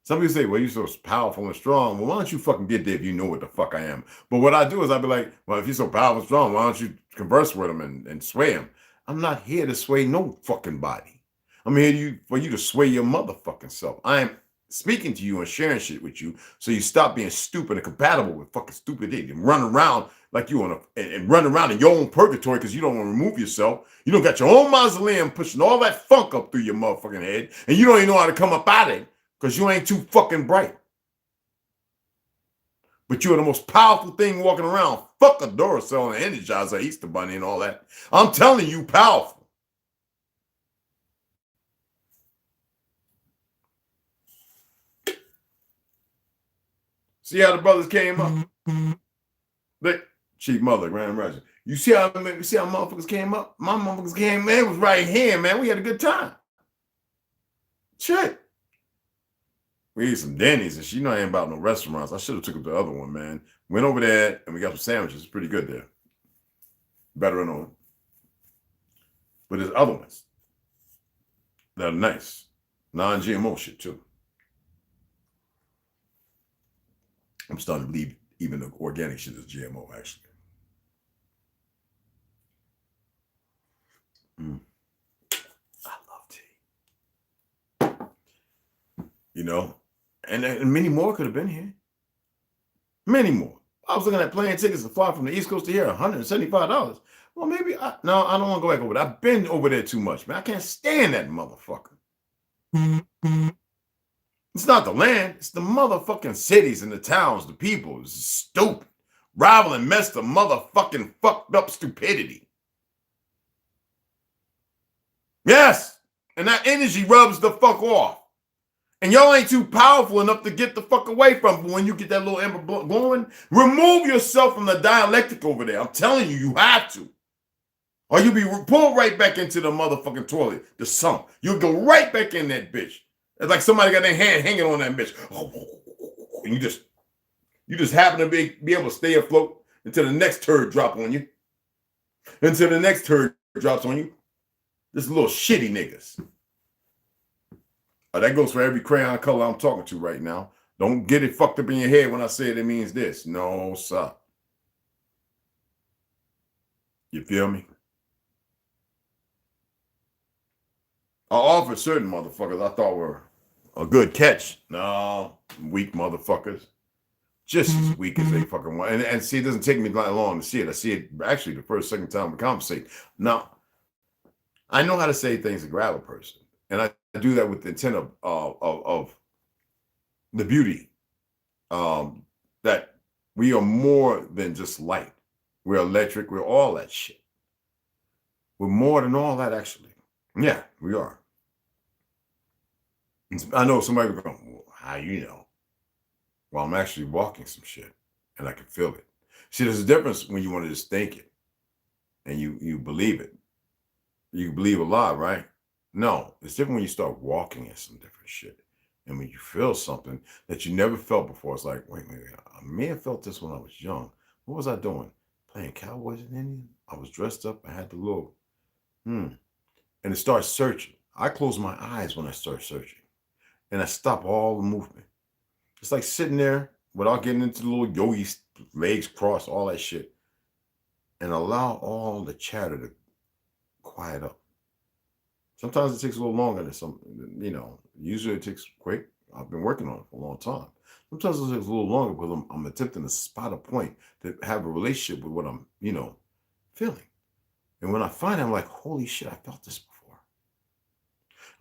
Some people say, well, you're so powerful and strong. Well, why don't you fucking get there if you know what the fuck I am? But what I do is I'd be like, well, if you're so powerful and strong, why don't you converse with him and sway him? I'm not here to sway no fucking body. I'm here for you to sway your motherfucking self. I am speaking to you and sharing shit with you so you stop being stupid and compatible with fucking stupid idiot and run around like you and run around in your own purgatory because you don't want to remove yourself. You don't got your own mausoleum pushing all that funk up through your motherfucking head, and you don't even know how to come up out of it because you ain't too fucking bright. But you are the most powerful thing walking around. Fuck a Duracell and Energizer, Easter Bunny and all that. I'm telling you, powerful. See how the brothers came up? Look, Chief Mother, Grand Rising. You see how motherfuckers came up? My motherfuckers came, man, it was right here, man. We had a good time. Shit. We ate some Denny's, and she know I ain't about no restaurants. I should have took her to the other one, man. Went over there, and we got some sandwiches. It's pretty good there. Better than on. But there's other ones that are nice. Non-GMO shit, too. I'm starting to believe even the organic shit is GMO, actually. I love tea. You know? And many more could have been here. Many more. I was looking at plane tickets to fly from the East Coast to here, $175. Well, maybe I don't want to go back over there. I've been over there too much, man. I can't stand that motherfucker. It's not the land, it's the motherfucking cities and the towns, the people. It's stupid. Rival and mess the motherfucking fucked up stupidity. Yes. And that energy rubs the fuck off. And y'all ain't too powerful enough to get the fuck away from it. But when you get that little ember glowing, remove yourself from the dialectic over there. I'm telling you, you have to. Or you'll be pulled right back into the motherfucking toilet, the sump. You'll go right back in that bitch. It's like somebody got their hand hanging on that bitch. And you just happen to be able to stay afloat until the next turd drop on you. Until the next turd drops on you. This little shitty niggas. That goes for every crayon color I'm talking to right now. Don't get it fucked up in your head when I say it means this. No, sir. You feel me? I offered certain motherfuckers I thought were a good catch. No, weak motherfuckers. Just as weak as they fucking want. And see, it doesn't take me that long to see it. I see it actually the first, second time we conversate. Now, I know how to say things to grab a person. And I do that with the intent of the beauty that we are more than just light. We're electric. We're all that shit. We're more than all that, actually. Yeah, we are. I know somebody will go, well, how you know? Well, I'm actually walking some shit, and I can feel it. See, there's a difference when you want to just think it, and you believe it. You believe a lot, right? No, it's different when you start walking at some different shit. And when you feel something that you never felt before, it's like, wait, I may have felt this when I was young. What was I doing? Playing Cowboys and Indians? I was dressed up. I had the little, And it starts searching. I close my eyes when I start searching. And I stop all the movement. It's like sitting there without getting into the little yogi legs crossed, all that shit. And allow all the chatter to quiet up. Sometimes it takes a little longer than some, usually it takes quick. I've been working on it for a long time. Sometimes it takes a little longer because I'm attempting to spot a point to have a relationship with what I'm, feeling. And when I find it, I'm like, holy shit, I felt this before.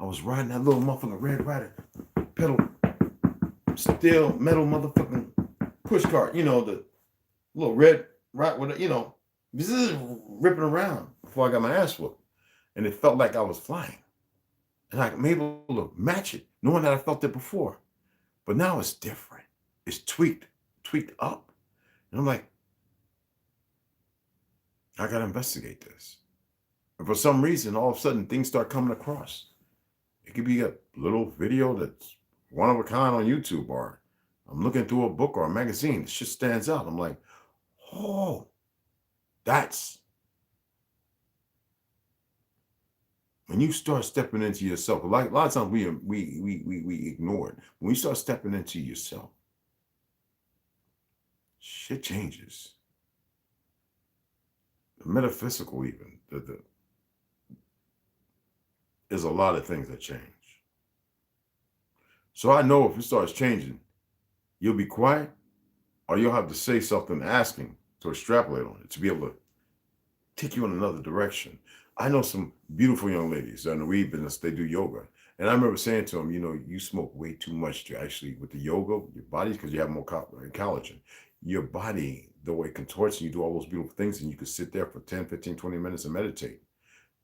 I was riding that little motherfucking Red Rider pedal, steel metal motherfucking push cart. You know, the little red right with you know, this is ripping around before I got my ass whooped, and it felt like I was flying, and I'm able to match it, knowing that I felt it before, but now it's different. It's tweaked up, and I'm like, I gotta investigate this. And for some reason, all of a sudden, things start coming across. It could be a little video that's one of a kind on YouTube, or I'm looking through a book or a magazine. It just stands out. I'm like, oh, that's when you start stepping into yourself. Like a lot of times we ignore it. When you start stepping into yourself, shit changes. The metaphysical, even there's a lot of things that change. So I know if it starts changing, you'll be quiet, or you'll have to say something asking to extrapolate on it, to be able to take you in another direction. I know some beautiful young ladies in the weed business, they do yoga. And I remember saying to them, you know, you smoke way too much to actually, with the yoga, your body, because you have more collagen. Your body, the way it contorts, and you do all those beautiful things, and you can sit there for 10, 15, 20 minutes and meditate.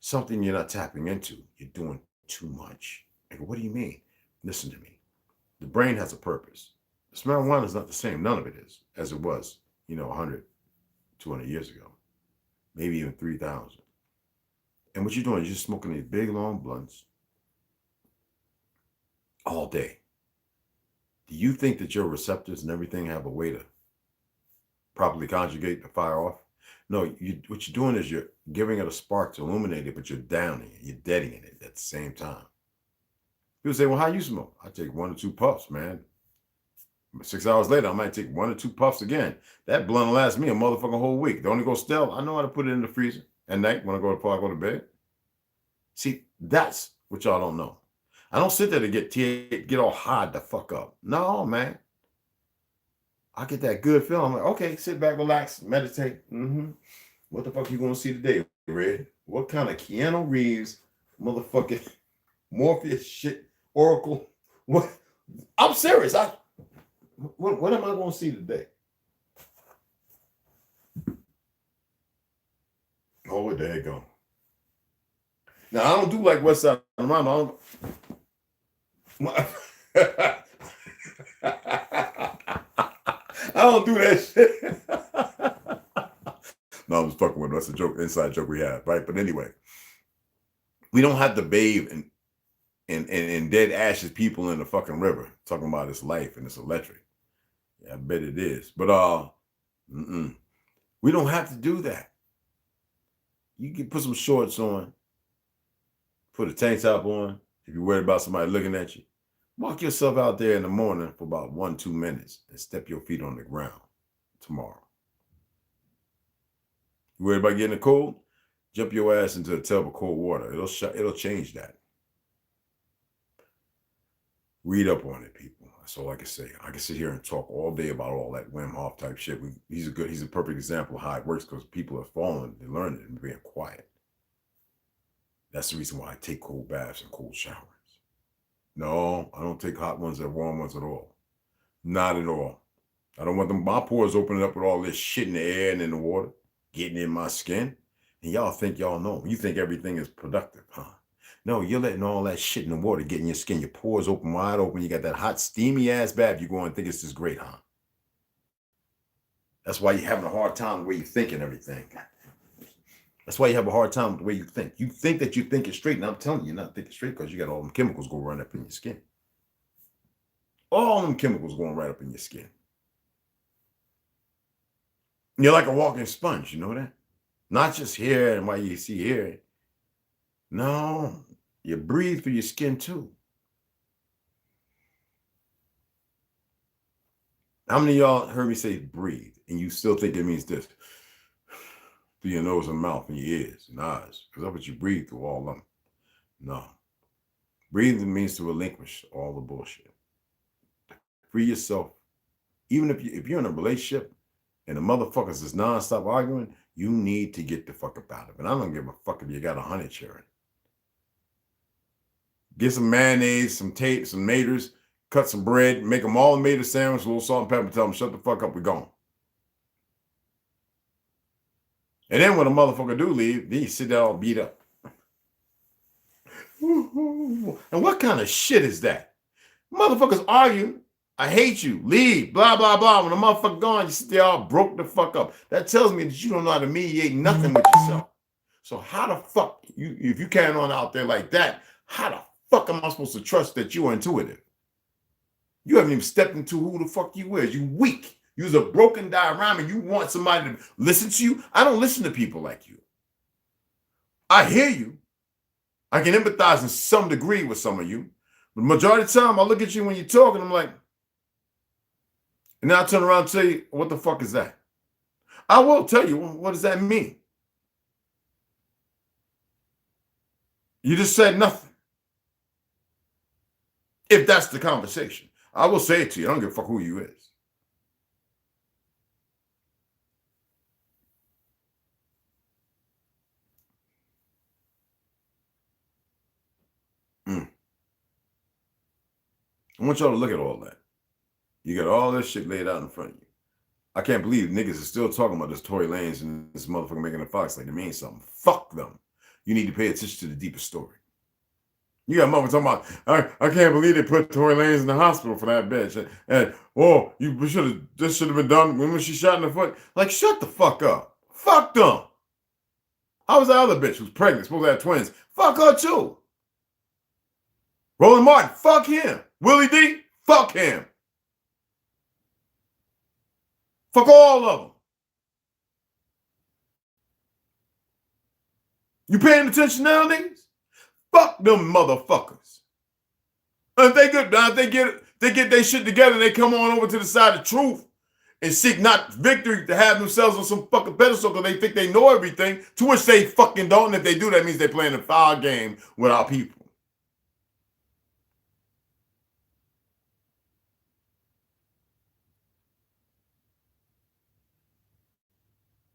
Something you're not tapping into. You're doing too much. I go, what do you mean? Listen to me. The brain has a purpose. This marijuana is not the same. None of it is as it was, you know, 100, 200 years ago, maybe even 3,000. And what you're doing is you're smoking these big, long blunts all day. Do you think that your receptors and everything have a way to properly conjugate to fire off? No, what you're doing is you're giving it a spark to illuminate it, but you're downing it. You're deadening it at the same time. People say, well, how you smoke? I take 1 or 2 puffs, man. 6 hours later, I might take 1 or 2 puffs again. That blunt will last me a motherfucking whole week. Don't it go stale? I know how to put it in the freezer at night before I go to bed. See, that's what y'all don't know. I don't sit there to get all high the fuck up. No, man. I get that good feeling. I'm like, okay, sit back, relax, meditate. What the fuck you gonna see today, Red? What kind of Keanu Reeves, motherfucking Morpheus shit, Oracle? What? I'm serious. What am I gonna see today? Oh, there you go. Now I don't do like West Side of the Mama. I don't do that shit. No, I'm just fucking with him. That's a joke, inside joke we have, right? But anyway, we don't have to bathe in dead ashes people in the fucking river talking about it's life and it's electric. Yeah, I bet it is. But we don't have to do that. You can put some shorts on, put a tank top on. If you're worried about somebody looking at you, walk yourself out there in the morning for about 1-2 minutes and step your feet on the ground tomorrow. You worried about getting a cold? Jump your ass into a tub of cold water. It'll change that. Read up on it, people. That's all I can say. I can sit here and talk all day about all that Wim Hof type shit. He's a perfect example of how it works, because people have fallen, they learn it and being quiet. That's the reason why I take cold baths and cold showers. No, I don't take hot ones or warm ones at all. Not at all. I don't want my pores opening up with all this shit in the air and in the water, getting in my skin. And y'all think y'all know. You think everything is productive, huh? No, you're letting all that shit in the water get in your skin. Your pores open wide open. You got that hot, steamy ass bath. You go and think it's just great, huh? That's why you're having a hard time the way you think and everything. That's why you have a hard time with the way you think. You think that you think it straight, and I'm telling you, you're not thinking straight, because you got all them chemicals going right up in your skin. All them chemicals going right up in your skin. You're like a walking sponge, you know that? Not just here and what you see here. No, you breathe through your skin too. How many of y'all heard me say breathe, and you still think it means this? Through your nose and mouth and your ears and eyes, because that's what you breathe through, all of them. No. Breathing means to relinquish all the bullshit. Free yourself. Even if you're in a relationship and the motherfuckers is nonstop arguing, you need to get the fuck up out of it. And I don't give a fuck if you got 100 children. get some mayonnaise, some tape, some maters, cut some bread, make them all a mater sandwich, a little salt and pepper, tell them, shut the fuck up, we're gone. And then when a motherfucker do leave, then you sit there all beat up. And what kind of shit is that? Motherfuckers argue, I hate you, leave, blah, blah, blah. When a motherfucker gone, you sit there all broke the fuck up. That tells me that you don't know how to mediate nothing with yourself. So how the fuck, if you carry on out there like that, how the fuck am I supposed to trust that you are intuitive? You haven't even stepped into who the fuck you is. You weak. You're a broken diorama. You want somebody to listen to you. I don't listen to people like you. I hear you. I can empathize in some degree with some of you. But the majority of the time, I look at you when you're talking, I'm like, and now I turn around and tell you, what the fuck is that? I will tell you, what does that mean? You just said nothing. If that's the conversation, I will say it to you. I don't give a fuck who you is. I want y'all to look at all that. You got all this shit laid out in front of you. I can't believe niggas are still talking about this Tory Lanez and this motherfucker making a fox like it means something. Fuck them. You need to pay attention to the deeper story. You got motherfuckers talking about, I can't believe they put Tory Lanez in the hospital for that bitch. And oh, this should have been done when she shot in the foot. Like, shut the fuck up. Fuck them. How was that other bitch who's pregnant, supposed to have twins? Fuck her too. Roland Martin, fuck him. Willie D, fuck him. Fuck all of them. You paying attention now, niggas? Fuck them motherfuckers. And if they get their shit together and they come on over to the side of truth and seek not victory to have themselves on some fucking pedestal because they think they know everything, to which they fucking don't. And if they do, that means they're playing a foul game with our people.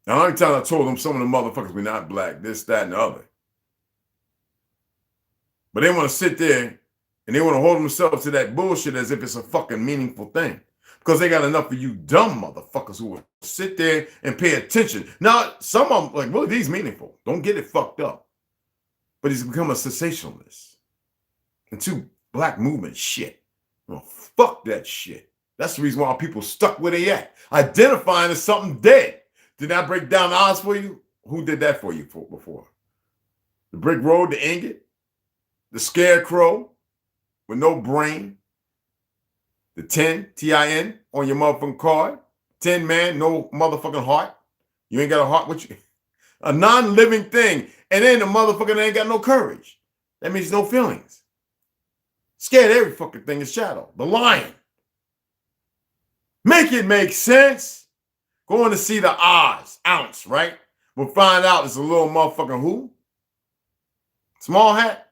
Now, the only time I told them some of the motherfuckers we're not black, this, that, and the other. But they want to sit there and they want to hold themselves to that bullshit as if it's a fucking meaningful thing. Because they got enough of you dumb motherfuckers who will sit there and pay attention. Now, some of them, like, well, he's meaningful. Don't get it fucked up. But he's become a sensationalist. And two, black movement shit. Well, fuck that shit. That's the reason why people stuck where they at. Identifying as something dead. Did I break down the odds for you? Who did that for you before? The brick road, the ingot, the scarecrow with no brain, the 10, T-I-N, on your motherfucking card, 10 man, no motherfucking heart. You ain't got a heart with you. A non-living thing. And then the motherfucker ain't got no courage. That means no feelings. Scared every fucking thing is shadow. The lion. Make it make sense. Going to see the ounce, right? We'll find out it's a little motherfucking who? Small hat.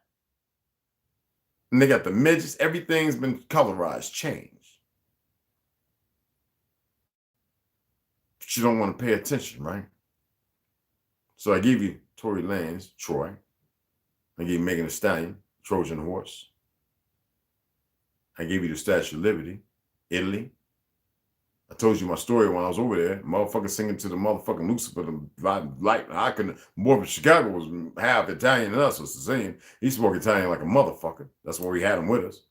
And they got the midgets. Everything's been colorized, changed. But you don't want to pay attention, right? So I give you Tory Lanez, Troy. I give you Megan Thee Stallion, Trojan horse. I gave you the Statue of Liberty, Italy. I told you my story when I was over there. Motherfucker singing to the motherfucking Lucifer, the light. I couldn't. Boy from Chicago was half Italian and us was Sicilian. He spoke Italian like a motherfucker. That's why we had him with us.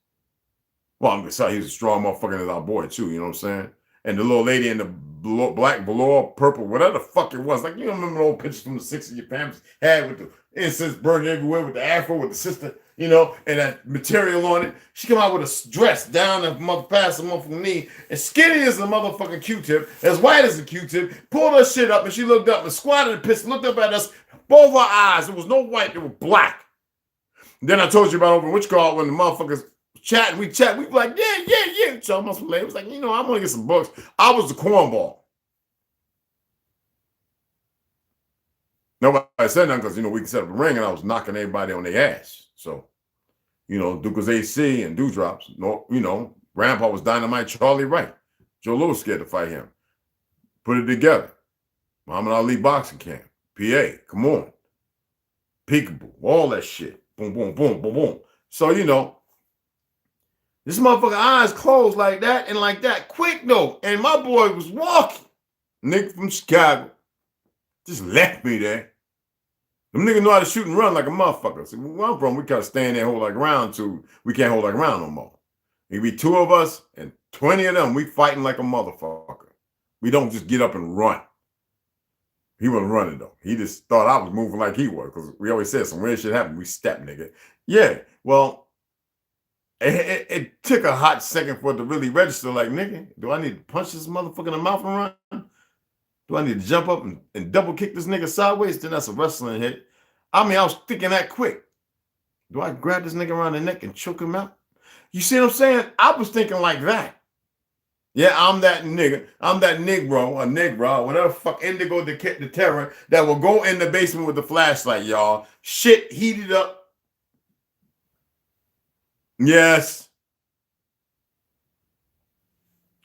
Well, I'm sorry, he was a strong motherfucker as our boy too. You know what I'm saying? And the little lady in the black, velour, purple, whatever the fuck it was. Like, you remember the old pictures from the 60s your parents had with the incense burning everywhere with the afro with the sister, you know, and that material on it. She come out with a dress down the past the motherfucking knee, as skinny as a motherfucking Q-tip, as white as a Q-tip, pulled her shit up, and she looked up and squatted and pissed, looked up at us, both her eyes. There was no white, they were black. And then I told you about over which call when the motherfuckers chat, we be like, yeah. So I must was like, you know, I'm gonna get some books. I was the cornball. Nobody said nothing because, you know, we could set up a ring and I was knocking everybody on their ass. So, you know, Duke was AC and Dewdrops. No, you know, Grandpa was Dynamite Charlie Wright. Joe Louis scared to fight him. Put it together. Muhammad Ali boxing camp. PA, come on. Peekaboo, all that shit. Boom, boom, boom, boom, boom. So, you know, this motherfucker eyes closed like that and like that, quick though. And my boy was walking. Nigga from Chicago just left me there. Them niggas know how to shoot and run like a motherfucker. So where I'm from, we gotta stand there and hold our ground till we can't hold our ground no more. It be 2 of us and 20 of them. We fighting like a motherfucker. We don't just get up and run. He wasn't running though. He just thought I was moving like he was, because we always said some weird shit happened. We step, nigga. Yeah, well, it took a hot second for it to really register. Like, nigga, do I need to punch this motherfucker in the mouth and run? Do I need to jump up and double kick this nigga sideways? Then that's a wrestling hit. I mean, I was thinking that quick. Do I grab this nigga around the neck and choke him out? You see what I'm saying? I was thinking like that. Yeah, I'm that nigga. I'm that Negro, whatever the fuck, Indigo the terror that will go in the basement with the flashlight, y'all. Shit heated up. Yes.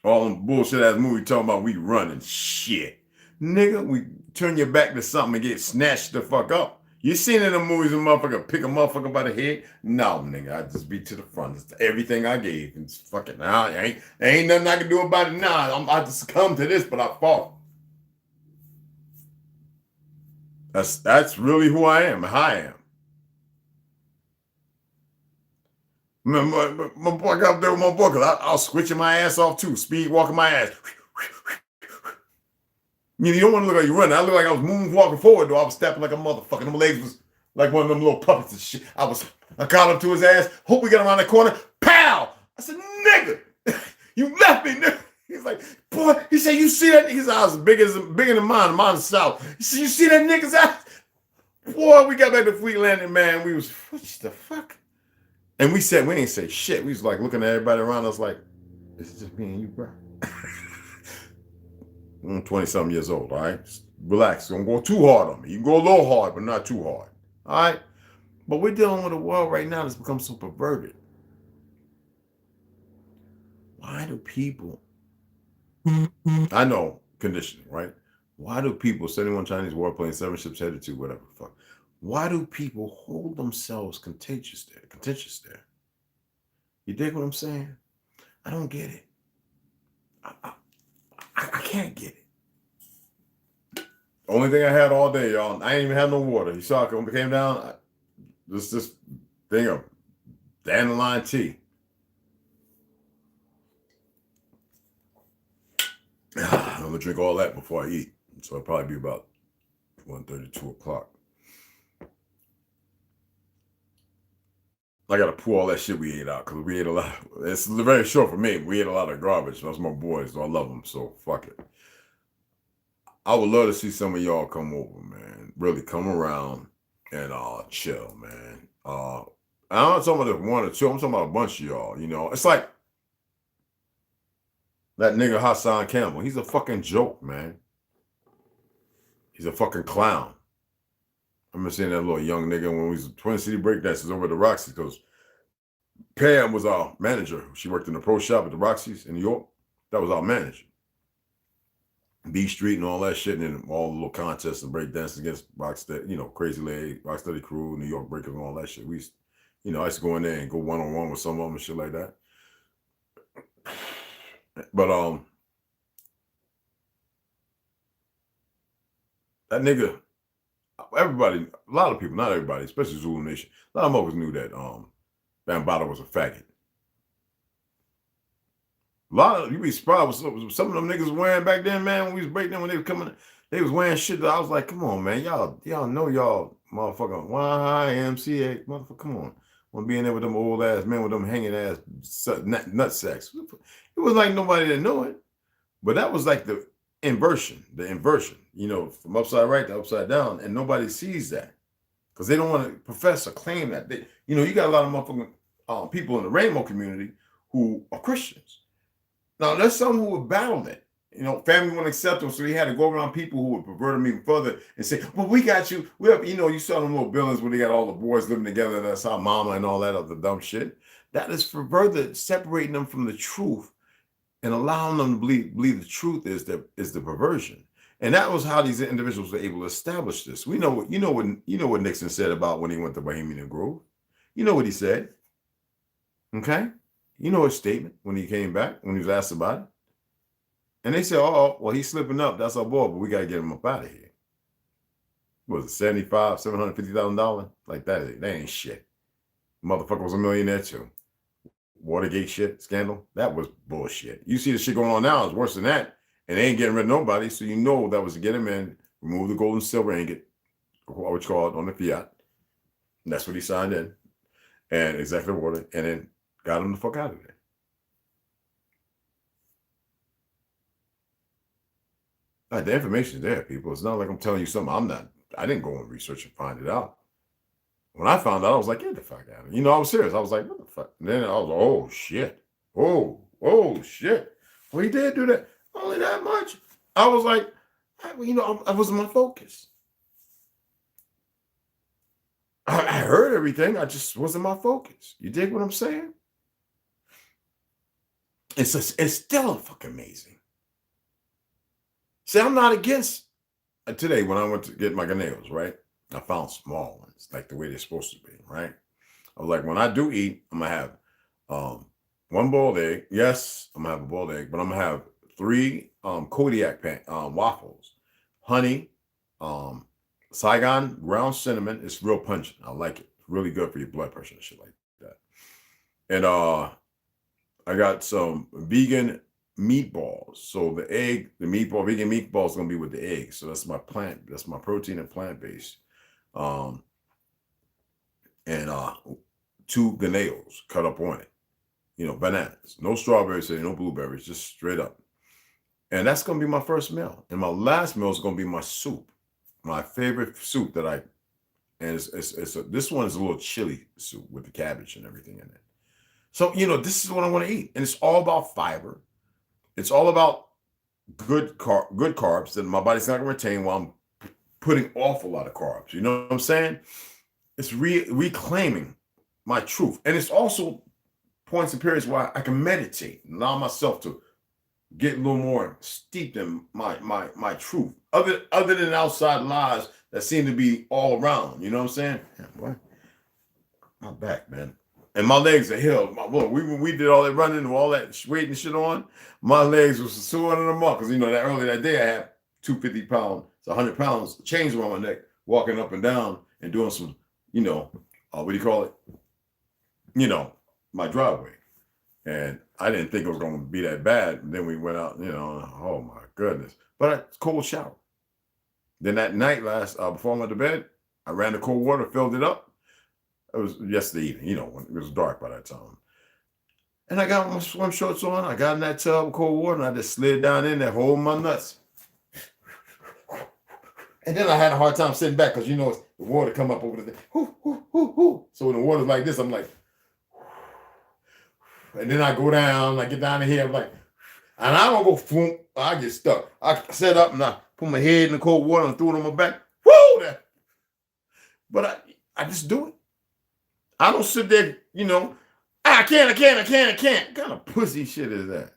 All them bullshit ass movie talking about we running shit. Nigga, we turn your back to something and get snatched the fuck up. You seen in the movies a motherfucker pick a motherfucker by the head? No, nigga, I just be to the front. It's everything I gave. It's fucking, ain't nothing I can do about it now. I just come to this, but I fought. That's really who I am, how I am. My boy got up there with my boy, because I was switching my ass off too, speed walking my ass. You don't want to look like you running. I look like I was moonwalking forward, though. I was stepping like a motherfucker. Them legs was like one of them little puppets and shit. I caught up to his ass. Hope we get around the corner. Pow! I said, nigga, you left me, nigga. He's like, boy, he said, you see that nigga's eyes bigger than mine. Mine's south. He said, you see that nigga's eyes? Boy, we got back to Fleet Landing, man. We was, what the fuck? And we ain't say shit. We was like looking at everybody around us like, this is just me and you, bro. I'm 20-something years old, all right? Just relax. Don't go too hard on me. You can go a little hard, but not too hard, all right? But we're dealing with a world right now that's become so perverted. Why do people, I know conditioning, right? Why do people, 71 Chinese warplanes, 7 ships headed to, whatever the fuck, why do people hold themselves contentious there? You dig what I'm saying? I don't get it. I can't get it. Only thing I had all day, y'all, I ain't even had no water. You saw it when it came down, this thing of dandelion tea. I'm gonna drink all that before I eat. So it'll probably be about 1:30, 2 o'clock. I gotta pour all that shit we ate out, because we ate a lot. It's very short for me. We ate a lot of garbage. That's my boys, so I love them. So fuck it. I would love to see some of y'all come over, man. Really come around and chill, man. I'm not talking about 1 or 2. I'm talking about a bunch of y'all. You know, it's like that nigga Hassan Campbell. He's a fucking joke, man. He's a fucking clown. I remember seeing that little young nigga when we was Twin City Breakdancers over at the Roxy, because Pam was our manager. She worked in the pro shop at the Roxy's in New York. That was our manager. B Street and all that shit, and then all the little contests and breakdancing against Rocksteady, you know, Crazy Leg, Rocksteady Crew, New York Breakers and all that shit. We used, you know, I used to go in there and go one-on-one with some of them and shit like that. But that nigga, everybody, a lot of people, not everybody, especially Zulu Nation, a lot of motherfuckers knew that Bambaataa was a faggot. A lot of, you be surprised what some of them niggas wearing back then, man, when we was breaking, when they was coming, they was wearing shit that I was like, come on, man, y'all know y'all motherfucking YMCA, motherfucker, come on. Want to be in there with them old ass men with them hanging ass nut sacks. It was like nobody that knew it. But that was like the inversion, you know, from upside right to upside down, and nobody sees that because they don't want to profess or claim that. You know, you got a lot of motherfucking people in the rainbow community who are Christians. Now, there's some who would battle it. You know, family wouldn't accept them, so he had to go around people who would pervert him even further and say, well, we got you. We have, you know, you saw them little buildings where they got all the boys living together, that's our mama and all that other dumb shit. That is for further separating them from the truth and allowing them to believe the truth is the perversion. And that was how these individuals were able to establish this. You know what Nixon said about when he went to Bohemian Grove. You know what he said. Okay? You know his statement when he came back, when he was asked about it. And they said, oh, well, he's slipping up. That's our boy, but we got to get him up out of here. What was it, $750,000? Like that ain't shit. Motherfucker was a millionaire too. Watergate shit, scandal, that was bullshit. You see the shit going on now, it's worse than that. And they ain't getting rid of nobody, so you know that was to get him in, remove the gold and silver ingot, what you call it, on the fiat. And that's what he signed in. And executive order, and then got him the fuck out of there. Like, the information's there, people. It's not like I'm telling you something I didn't go and research and find it out. When I found out, I was like, get the fuck out of here. I was serious. I was like, what the fuck? And then I was like, oh, shit. Oh, shit. Well, he did do that. Only that much. I was like, I wasn't my focus. I heard everything. I just wasn't my focus. You dig what I'm saying? It's still fucking amazing. See, I'm not against today when I went to get my nails, right? I found small ones, like the way they're supposed to be, right? I was like, when I do eat, I'm gonna have one boiled egg. Yes, I'm gonna have a boiled egg, but I'm gonna have 3 Kodiak waffles, honey, Saigon ground cinnamon. It's real pungent. I like it. It's really good for your blood pressure and shit like that. And I got some vegan meatballs. So the vegan meatballs is gonna be with the egg. So that's my protein and plant-based. And 2 ganados cut up on it. Bananas. No strawberries, no blueberries, just straight up. And that's gonna be my first meal. And my last meal is gonna be my soup. My favorite soup this one is a little chili soup with the cabbage and everything in it. So, this is what I want to eat. And it's all about fiber. It's all about good carbs that my body's not going to retain while I'm putting off a lot of carbs. You know what I'm saying? It's reclaiming my truth. And it's also points and periods where I can meditate and allow myself to get a little more steeped in my truth. Other than outside lies that seem to be all around. You know what I'm saying? Yeah, boy. My back, man. And my legs are healed. We did all that running and all that weight and shit on. My legs was sore under them up because that day I had 250 pounds, 100 pounds chains around my neck, walking up and down and doing some, what do you call it? My driveway. And I didn't think it was going to be that bad. And then we went out, oh my goodness. But cold shower. Then that night before I went to bed, I ran the cold water, filled it up. It was yesterday evening, when it was dark by that time. And I got my swim shorts on. I got in that tub of cold water and I just slid down in there, holding my nuts. And then I had a hard time sitting back because, the water come up over the thing. So when the water's like this, I'm like, and then I go down, I get down in here, I'm like, and I don't go, boom, I get stuck. I set up and I put my head in the cold water and threw it on my back. Woo! But I just do it. I don't sit there, I can't. What kind of pussy shit is that?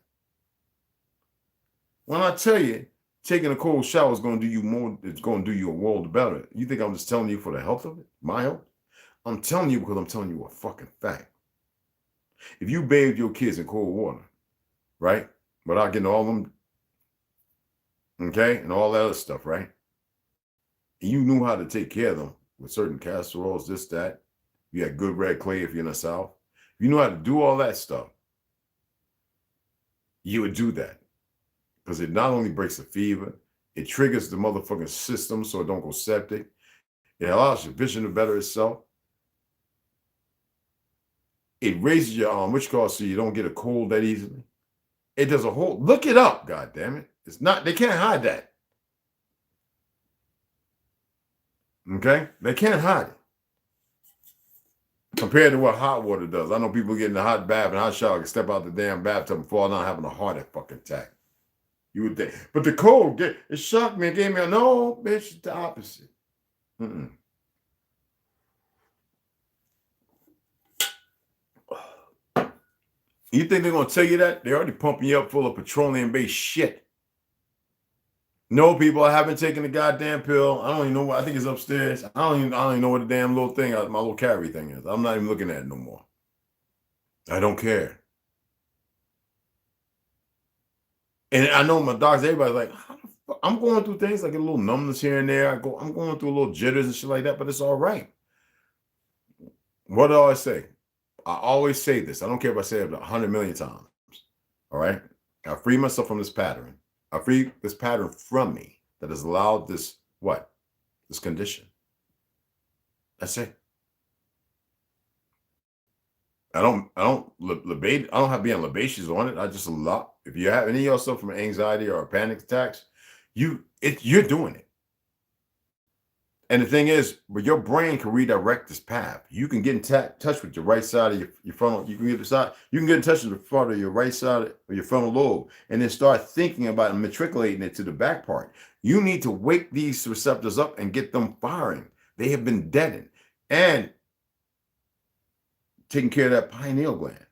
When I tell you, taking a cold shower is going to do you more, it's going to do you a world better. You think I'm just telling you for the health of it? My health? I'm telling you because I'm telling you a fucking fact. If you bathed your kids in cold water, right? Without getting all them, okay, and all that other stuff, right? And you knew how to take care of them with certain casseroles, this, that. You had good red clay if you're in the South. If you know how to do all that stuff, you would do that. Because it not only breaks the fever, it triggers the motherfucking system so it don't go septic. It allows your vision to better itself. It raises your so you don't get a cold that easily. It does a whole, look it up, God damn it. It's not, they can't hide that. Okay? They can't hide it. Compared to what hot water does. I know people get in the hot bath and hot shower can step out the damn bathtub and fall down having a heart attack. You would think. But the cold, it shocked me and gave me no, bitch, it's the opposite. You think they're going to tell you that? They're already pumping you up full of petroleum-based shit. No, people, I haven't taken the goddamn pill. I don't even know what, I think it's upstairs. I don't even know what the damn little thing, my little carry thing is. I'm not even looking at it no more. I don't care. And I know my doctors, everybody's like, how the fuck? I'm going through things like a little numbness here and there. I'm going through a little jitters and shit like that, but it's all right. What do I say? I always say this. I don't care if I say it 100 million times. All right. I free myself from this pattern. I free this pattern from me that has allowed this, what? This condition. That's it. I don't I don't have being libations on it. I just allow, if you have any of your stuff from anxiety or panic attacks, you're doing it. And the thing is, but your brain can redirect this path. You can get in touch with your right side of your frontal. You can get you can get in touch with the front of your right side of your frontal lobe, and then start thinking about and matriculating it to the back part. You need to wake these receptors up and get them firing. They have been deadened, and taking care of that pineal gland,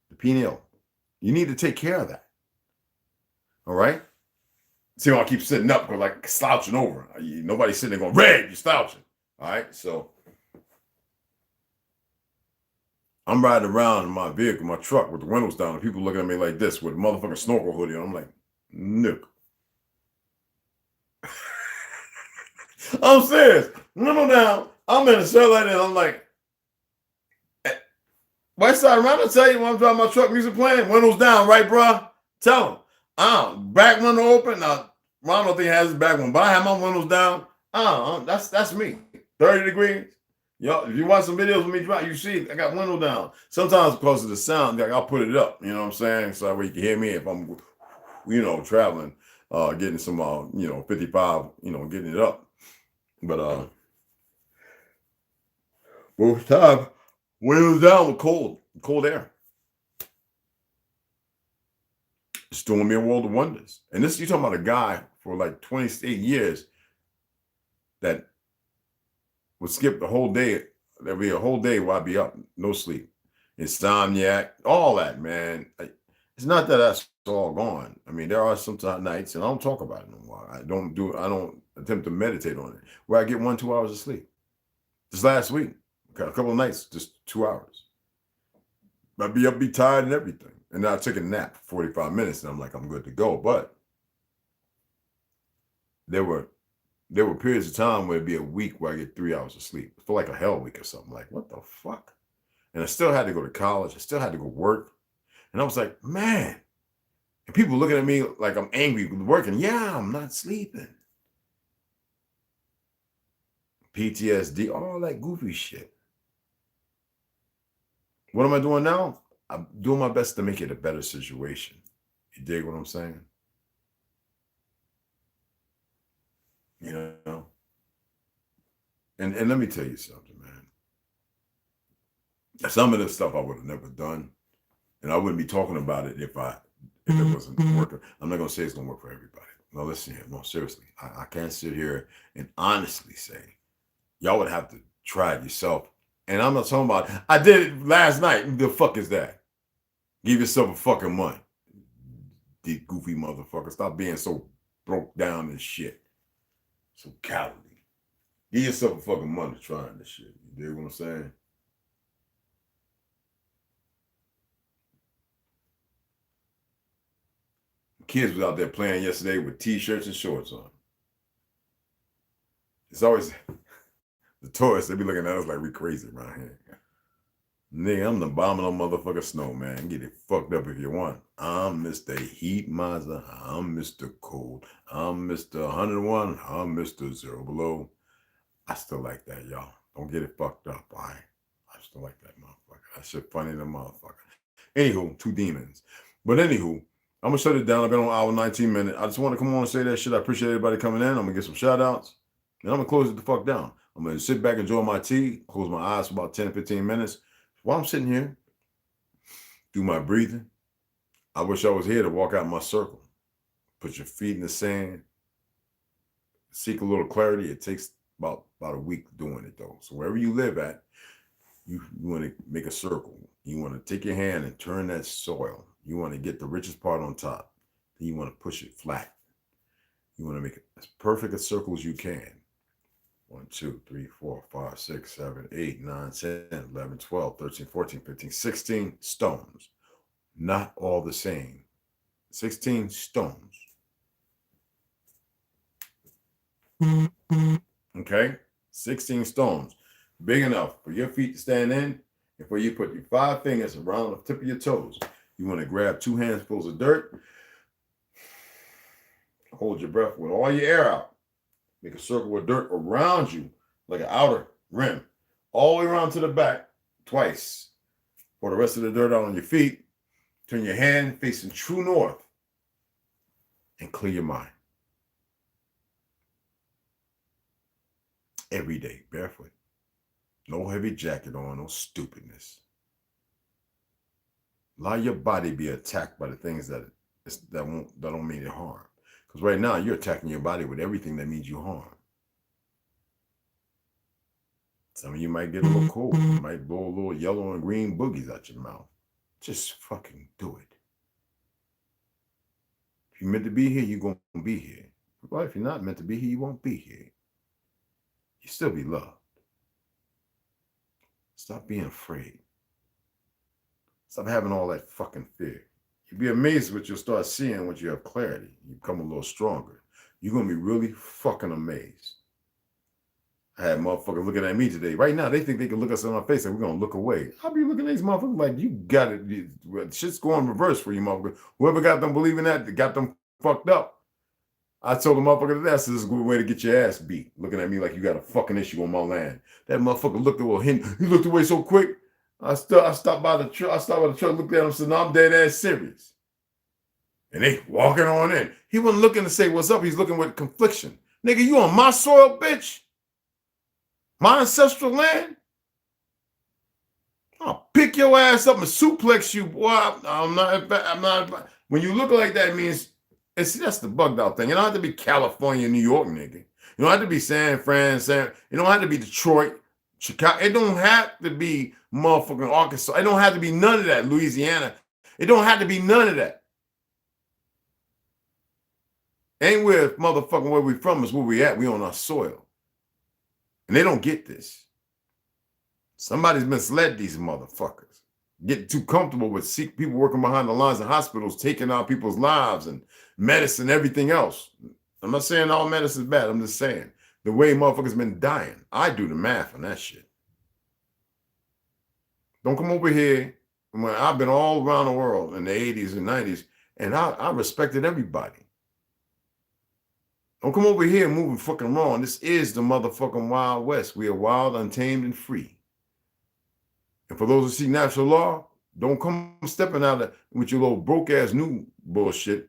the pineal. You need to take care of that. All right. See, I keep sitting up, like slouching over. Nobody's sitting there going, Red, you're slouching. All right. So I'm riding around in my vehicle, my truck with the windows down, and people looking at me like this with a motherfucking snorkel hoodie. And I'm like, Nick. I'm serious. Window down. I'm in a cell like that. I'm like, West Side around, I'll tell you when I'm driving my truck, music playing, windows down, right, bro? Tell them. Back window open. Now, Ron don't think he has his back one, but I have my windows down. That's me. 30 degrees. Yo, if you watch some videos of me drive, you see I got window down. Sometimes because of the sound, like I'll put it up. You know what I'm saying? So that way you can hear me if I'm, traveling, getting some, 55, getting it up. But most time, windows down with cold air. It's doing me a world of wonders. And this, you're talking about a guy for like 28 years that would skip the whole day. There'd be a whole day where I'd be up, no sleep, insomniac, all that, man. It's not that that's all gone. I mean, there are some nights, and I don't talk about it no more. I don't attempt to meditate on it, where I get 1-2 hours of sleep. Just last week, a couple of nights, just 2 hours. I'd be up, be tired and everything. And then I took a nap for 45 minutes, and I'm like, I'm good to go. But there were periods of time where it'd be a week where I get 3 hours of sleep. It felt like a hell week or something. Like, what the fuck? And I still had to go to college. I still had to go work. And I was like, man. And people looking at me like I'm angry with working. Yeah, I'm not sleeping. PTSD, all that goofy shit. What am I doing now? I'm doing my best to make it a better situation. You dig what I'm saying? You know? And let me tell you something, man. Some of this stuff I would have never done. And I wouldn't be talking about it if it wasn't working. I'm not going to say it's going to work for everybody. No, listen here. No, seriously. I can't sit here and honestly say, y'all would have to try it yourself. And I'm not talking about, I did it last night. The fuck is that? Give yourself a fucking month. You goofy motherfucker. Stop being so broke down and shit. So cowardly. Give yourself a fucking month trying this shit. You dig what I'm saying? Kids was out there playing yesterday with t-shirts and shorts on. It's always the tourists, they be looking at us like we crazy around here. Nigga, I'm the abominable motherfucker snowman. Get it fucked up if you want. I'm Mr. Heat Mazda. I'm Mr. Cold. I'm Mr. 101. I'm Mr. Zero Below. I still like that, y'all. Don't get it fucked up, all right? I still like that motherfucker. That shit funny than motherfucker. Anywho, two demons. But anywho, I'm gonna shut it down. I've been on hour 19 minutes. I just want to come on and say that shit. I appreciate everybody coming in. I'm gonna get some shout outs. And I'm gonna close it the fuck down. I'm gonna sit back, enjoy my tea, close my eyes for about 10 15 minutes. While I'm sitting here, do my breathing. I wish I was here to walk out my circle. Put your feet in the sand. Seek a little clarity. It takes about a week doing it though. So wherever you live at, you want to make a circle. You want to take your hand and turn that soil. You want to get the richest part on top. Then you want to push it flat. You want to make it as perfect a circle as you can. 1, 2, 3, 4, 5, 6, 7, 8, 9, 10, 11, 12, 13, 14, 15, 16 stones. Not all the same. 16 stones. Okay? 16 stones. Big enough for your feet to stand in and for you to put your 5 fingers around the tip of your toes. You want to grab 2 handfuls of dirt. Hold your breath with all your air out. Make a circle of dirt around you like an outer rim. All the way around to the back twice. Pour the rest of the dirt out on your feet. Turn your hand facing true north. And clear your mind. Every day, barefoot. No heavy jacket on, no stupidness. Allow your body be attacked by the things that don't mean you harm. Because right now you're attacking your body with everything that means you harm. Some of you might get a little cold. You might blow a little yellow and green boogies out your mouth. Just fucking do it. If you're meant to be here, you're going to be here. Well, if you're not meant to be here, you won't be here. You still be loved. Stop being afraid. Stop having all that fucking fear. You'd be amazed what you'll start seeing once you have clarity. You become a little stronger. You're going to be really fucking amazed. I had motherfuckers looking at me today. Right now, they think they can look us in our face and we're going to look away. I'll be looking at these motherfuckers like, you got it. Shit's going reverse for you motherfuckers. Whoever got them believing that, they got them fucked up. I told the motherfucker that this is a good way to get your ass beat. Looking at me like you got a fucking issue on my land. That motherfucker looked away. He looked away so quick. I stopped by the truck. Looked at him, said, "No, I'm dead ass serious." And they walking on in. He wasn't looking to say what's up. He's looking with confliction. Nigga, you on my soil, bitch? My ancestral land? I'll pick your ass up and suplex you, boy. I'm not. When you look like that, it means that's the bugged out thing. You don't have to be California, New York, nigga. You don't have to be San Fran. You don't have to be Detroit, Chicago. It don't have to be motherfucking Arkansas. It don't have to be none of that. Louisiana. It don't have to be none of that. Ain't where motherfucking where we from is where we at. We on our soil. And they don't get this. Somebody's misled these motherfuckers. Getting too comfortable with people working behind the lines of hospitals, taking out people's lives and medicine, everything else. I'm not saying all medicine is bad. I'm just saying the way motherfuckers been dying. I do the math on that shit. Don't come over here. When I've been all around the world in the 80s and 90s, and I respected everybody. Don't come over here moving fucking wrong. This is the motherfucking Wild West. We are wild, untamed, and free. And for those who seek natural law, don't come stepping out with your little broke-ass new bullshit.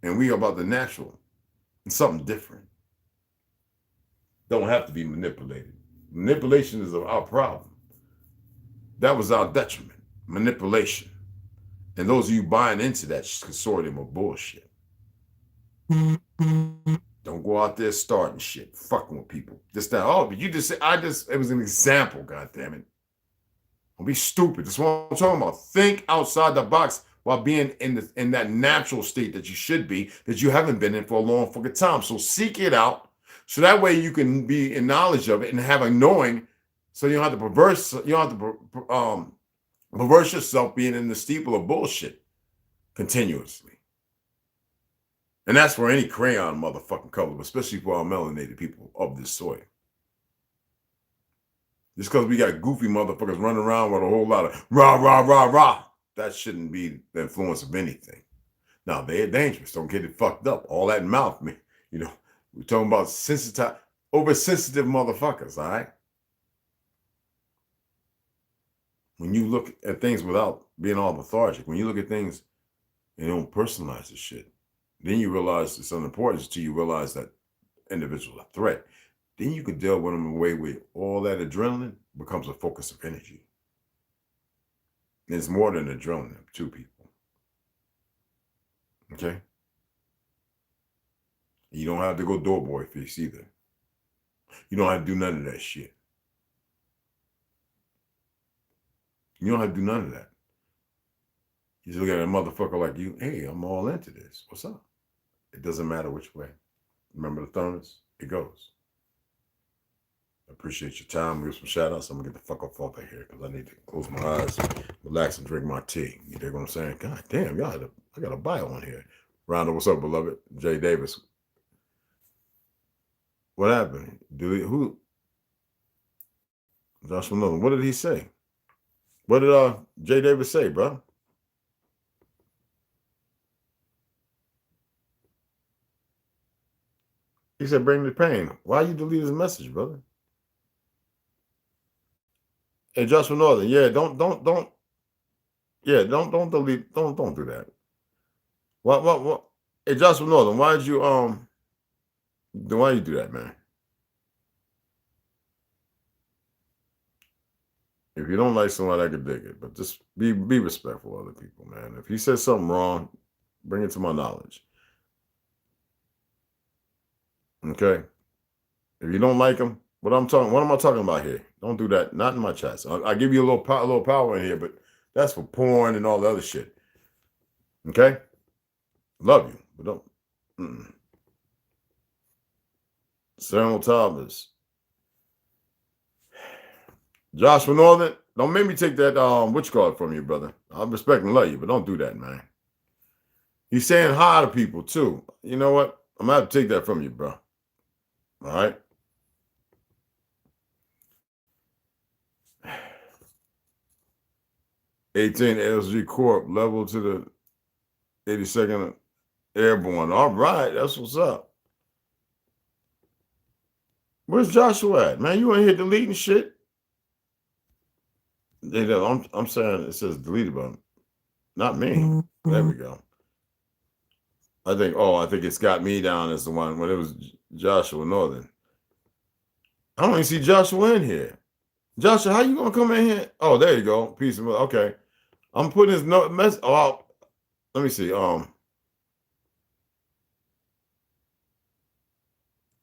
And we are about the natural and something different. Don't have to be manipulated. Manipulation is our problem. That was our detriment. Manipulation. And those of you buying into that consortium of bullshit. Don't go out there starting shit, fucking with people. Just that, but you just said, it was an example, goddammit. Don't be stupid. That's what I'm talking about. Think outside the box while being in that natural state that you should be, that you haven't been in for a long fucking time. So seek it out. So that way you can be in knowledge of it and have a knowing, so you don't have to perverse yourself being in the steeple of bullshit continuously. And that's for any crayon motherfucking color, especially for our melanated people of this soil. Just because we got goofy motherfuckers running around with a whole lot of rah, rah, rah, rah, that shouldn't be the influence of anything. Now, they're dangerous. Don't get it fucked up. All that mouth, man. We're talking about oversensitive motherfuckers, all right? When you look at things without being all lethargic, when you look at things and you don't personalize the shit, then you realize it's unimportant until you realize that individual is a threat. Then you can deal with them in a way where all that adrenaline becomes a focus of energy. And it's more than adrenaline to people. Okay? You don't have to go doughboy face either. You don't have to do none of that shit. You don't have to do none of that. You just look at a motherfucker like you, hey, I'm all into this. What's up? It doesn't matter which way. Remember the thermos? It goes. appreciate your time. Give some shout outs. I'm gonna get the fuck off of here because I need to close my eyes, relax, and drink my tea. You dig what I'm saying? God damn, y'all, I got a bio on here. Rondo, what's up, beloved? Jay Davis. What happened? Who? Joshua Nolan. What did he say? What did Jay Davis say, bro? He said, "Bring the pain." Why you delete his message, brother? Hey, Joshua Northern. Yeah, don't Yeah, don't delete. Don't do that. What? Hey, Joshua Northern. Why did you Why you do that, man? If you don't like somebody, I could dig it, but just be respectful of other people, man. If he says something wrong, bring it to my knowledge. Okay. If you don't like him, what am I talking about here? Don't do that. Not in my chats. I give you a little power in here, but that's for porn and all the other shit. Okay. Love you, but don't. Samuel Thomas. Joshua Northern, don't make me take that which card from you, brother. I respect and love you, but don't do that, man. He's saying hi to people too. You know what? I'm gonna have to take that from you, bro. All right. '18 LSG Corp level to the 82nd Airborne. All right, that's what's up. Where's Joshua at, man? You ain't here deleting shit. I'm saying it says deleted button. Not me. There we go. I think it's got me down as the one when it was Joshua Northern. I don't even see Joshua in here. Joshua, how you gonna come in here? Oh, there you go. Peace of okay. I'm putting his mess. Oh, let me see. No,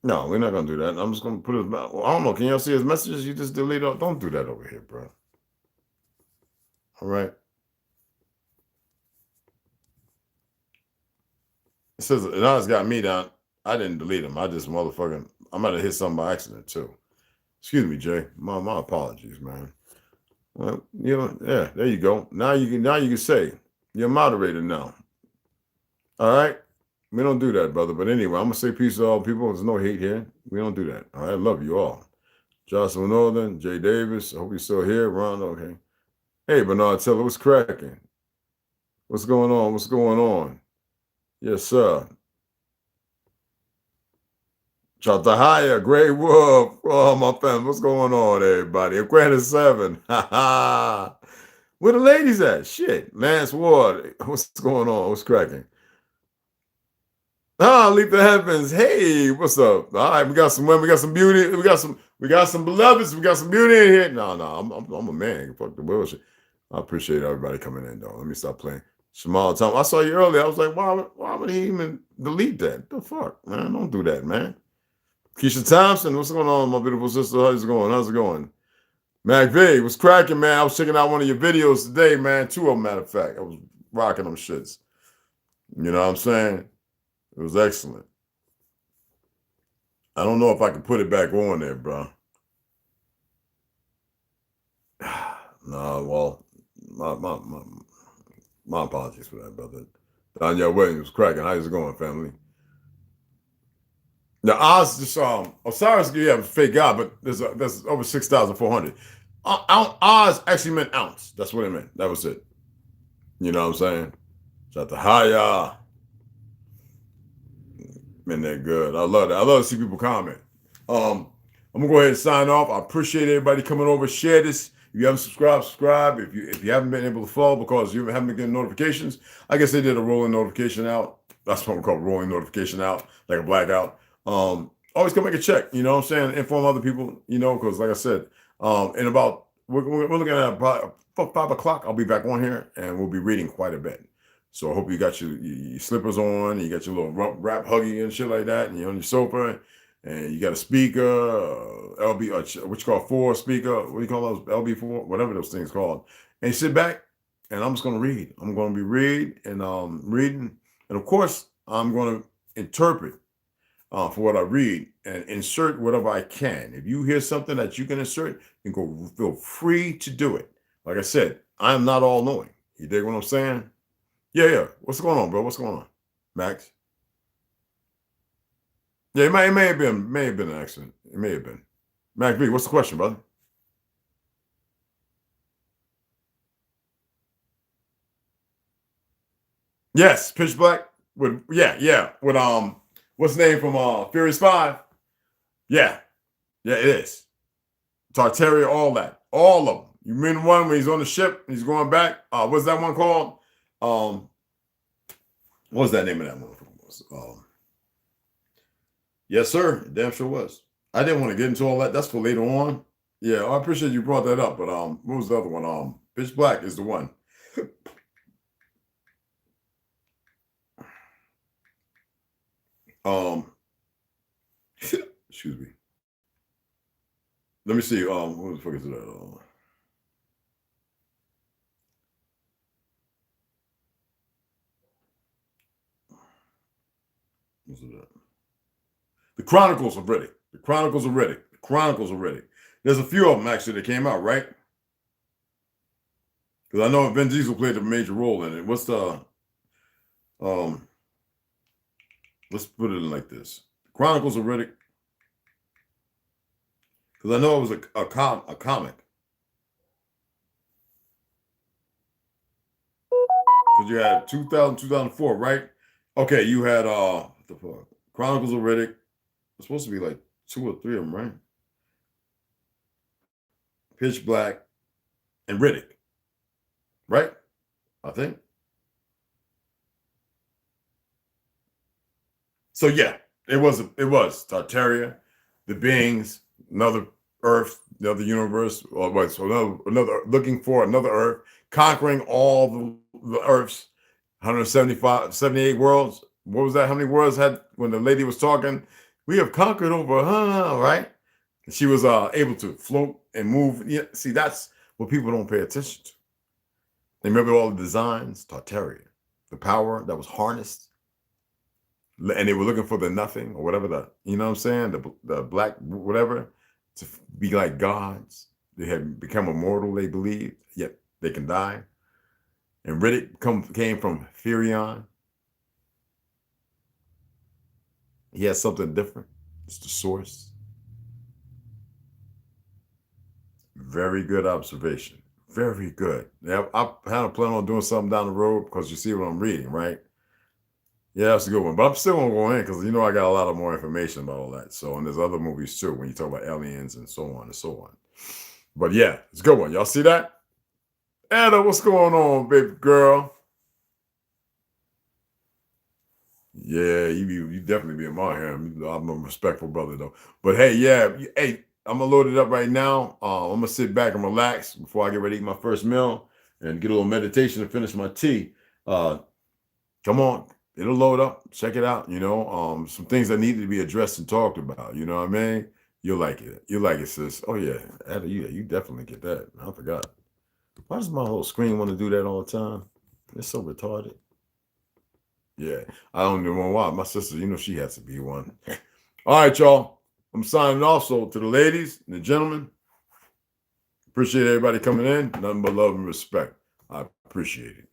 we're not gonna do that. I'm just gonna put his. I don't know. Can y'all see his messages? You just delete it. Don't do that over here, bro. All right. It says now it's got me down. I didn't delete him. I just motherfucking. I might have hit something by accident too. Excuse me, Jay. My apologies, man. Well, yeah. There you go. Now you can say you're a moderator now. All right. We don't do that, brother. But anyway, I'm gonna say peace to all people. There's no hate here. We don't do that. All right. I love you all. Jocelyn Northern, Jay Davis. I hope you're still here. Ron, okay. Hey, Bernard Teller, what's cracking? What's going on? What's going on? Yes, sir. Chatahaya, Grey Wolf. Oh, my family. What's going on, everybody? Granted 7. Ha ha. Where the ladies at? Shit. Lance Ward. What's going on? What's cracking? Leap the heavens. Hey, what's up? All right, we got some women, we got some beauty, we got some beloveds, we got some beauty in here. No, I'm a man. Fuck the bullshit. I appreciate everybody coming in though. Let me stop playing. Jamal Tom, I saw you earlier. I was like, why would he even delete that? The fuck, man? Don't do that, man. Keisha Thompson, what's going on, my beautiful sister? How's it going? How's it going? Mac V, what's cracking, man? I was checking out one of your videos today, man. 2 of them, matter of fact. I was rocking them shits. You know what I'm saying? It was excellent. I don't know if I can put it back on there, bro. No, well, my apologies for that, brother. Danielle Williams, cracking. How's it going, family? The odds just Osiris, yeah, fake God, but there's over 6,400. Oz actually meant ounce. That's what it meant. That was it. You know what I'm saying? Shout to Haya. Man, they're good. I love that. I love to see people comment. I'm gonna go ahead and sign off. I appreciate everybody coming over. Share this. If you haven't subscribed, subscribe. If you haven't been able to follow because you haven't been getting notifications, I guess they did a rolling notification out. That's what we call rolling notification out, like a blackout. Always come make a check. You know what I'm saying? Inform other people. You know, because like I said, in about we're looking at about 5 o'clock. I'll be back on here and we'll be reading quite a bit. So I hope you got your slippers on, you got your little wrap huggy and shit like that, and you're on your sofa, and you got a speaker, LB, what you call 4 speaker, what do you call those, LB4, whatever those things called, and you sit back, and I'm just going to read. I'm going to be reading, and of course, I'm going to interpret for what I read and insert whatever I can. If you hear something that you can insert, you can go feel free to do it. Like I said, I'm not all knowing. You dig what I'm saying? Yeah, yeah. What's going on, bro? What's going on, Max? Yeah, may have been an accident. It may have been. Mac B, what's the question, brother? Yes, Pitch Black with yeah with what's the name from Furious 5? Yeah, yeah, it is. Tartaria, all of them. You mean the one when he's on the ship and he's going back? What's that one called? Um, what's that name of that one? Yes, sir. It damn sure was. I didn't want to get into all that. That's for later on. Yeah, I appreciate you brought that up. But what was the other one? Pitch Black is the one. Um, excuse me. Let me see. What the fuck is that? What's it? The Chronicles of Riddick. The Chronicles of Riddick. The Chronicles of Riddick. There's a few of them actually that came out, right? Because I know Vin Diesel played a major role in it. What's the let's put it in like this. Chronicles of Riddick. Because I know it was a comic. Because you had 2000, 2004, right? Okay, you had what the fuck? Chronicles of Riddick. It's supposed to be like 2 or 3 of them, right? Pitch Black and Riddick. Right? I think. So yeah, it was Tartaria, the beings, another Earth, another universe, or what? So another looking for another Earth, conquering all the Earths, 175, 78 worlds. What was that? How many worlds had when the lady was talking? We have conquered over, right? And she was able to float and move. Yeah, see, that's what people don't pay attention to. They remember all the designs, Tartaria, the power that was harnessed, and they were looking for the nothing or whatever you know what I'm saying, the black whatever, to be like gods. They had become immortal, they believed, yet they can die. And Riddick came from Furion. He has something different. It's the source. Very good observation. Very good. Yeah, I had a plan on doing something down the road because you see what I'm reading, right? Yeah, that's a good one. But I'm still gonna go in because I got a lot of more information about all that. So, and there's other movies too when you talk about aliens and so on and so on. But yeah, it's a good one. Y'all see that? Anna, what's going on, baby girl? Yeah, you definitely be in my hand. I'm a respectful brother though. But hey, yeah, hey, I'm gonna load it up right now. I'm gonna sit back and relax before I get ready to eat my first meal and get a little meditation to finish my tea. Come on, it'll load up. Check it out. Some things that need to be addressed and talked about. You know what I mean? You'll like it. You'll like it, sis. Oh yeah, Ada, you definitely get that. I forgot. Why does my whole screen want to do that all the time? It's so retarded. Yeah, I don't know why. My sister, she has to be one. All right, y'all. I'm signing off. So to the ladies and the gentlemen, appreciate everybody coming in. Nothing but love and respect. I appreciate it.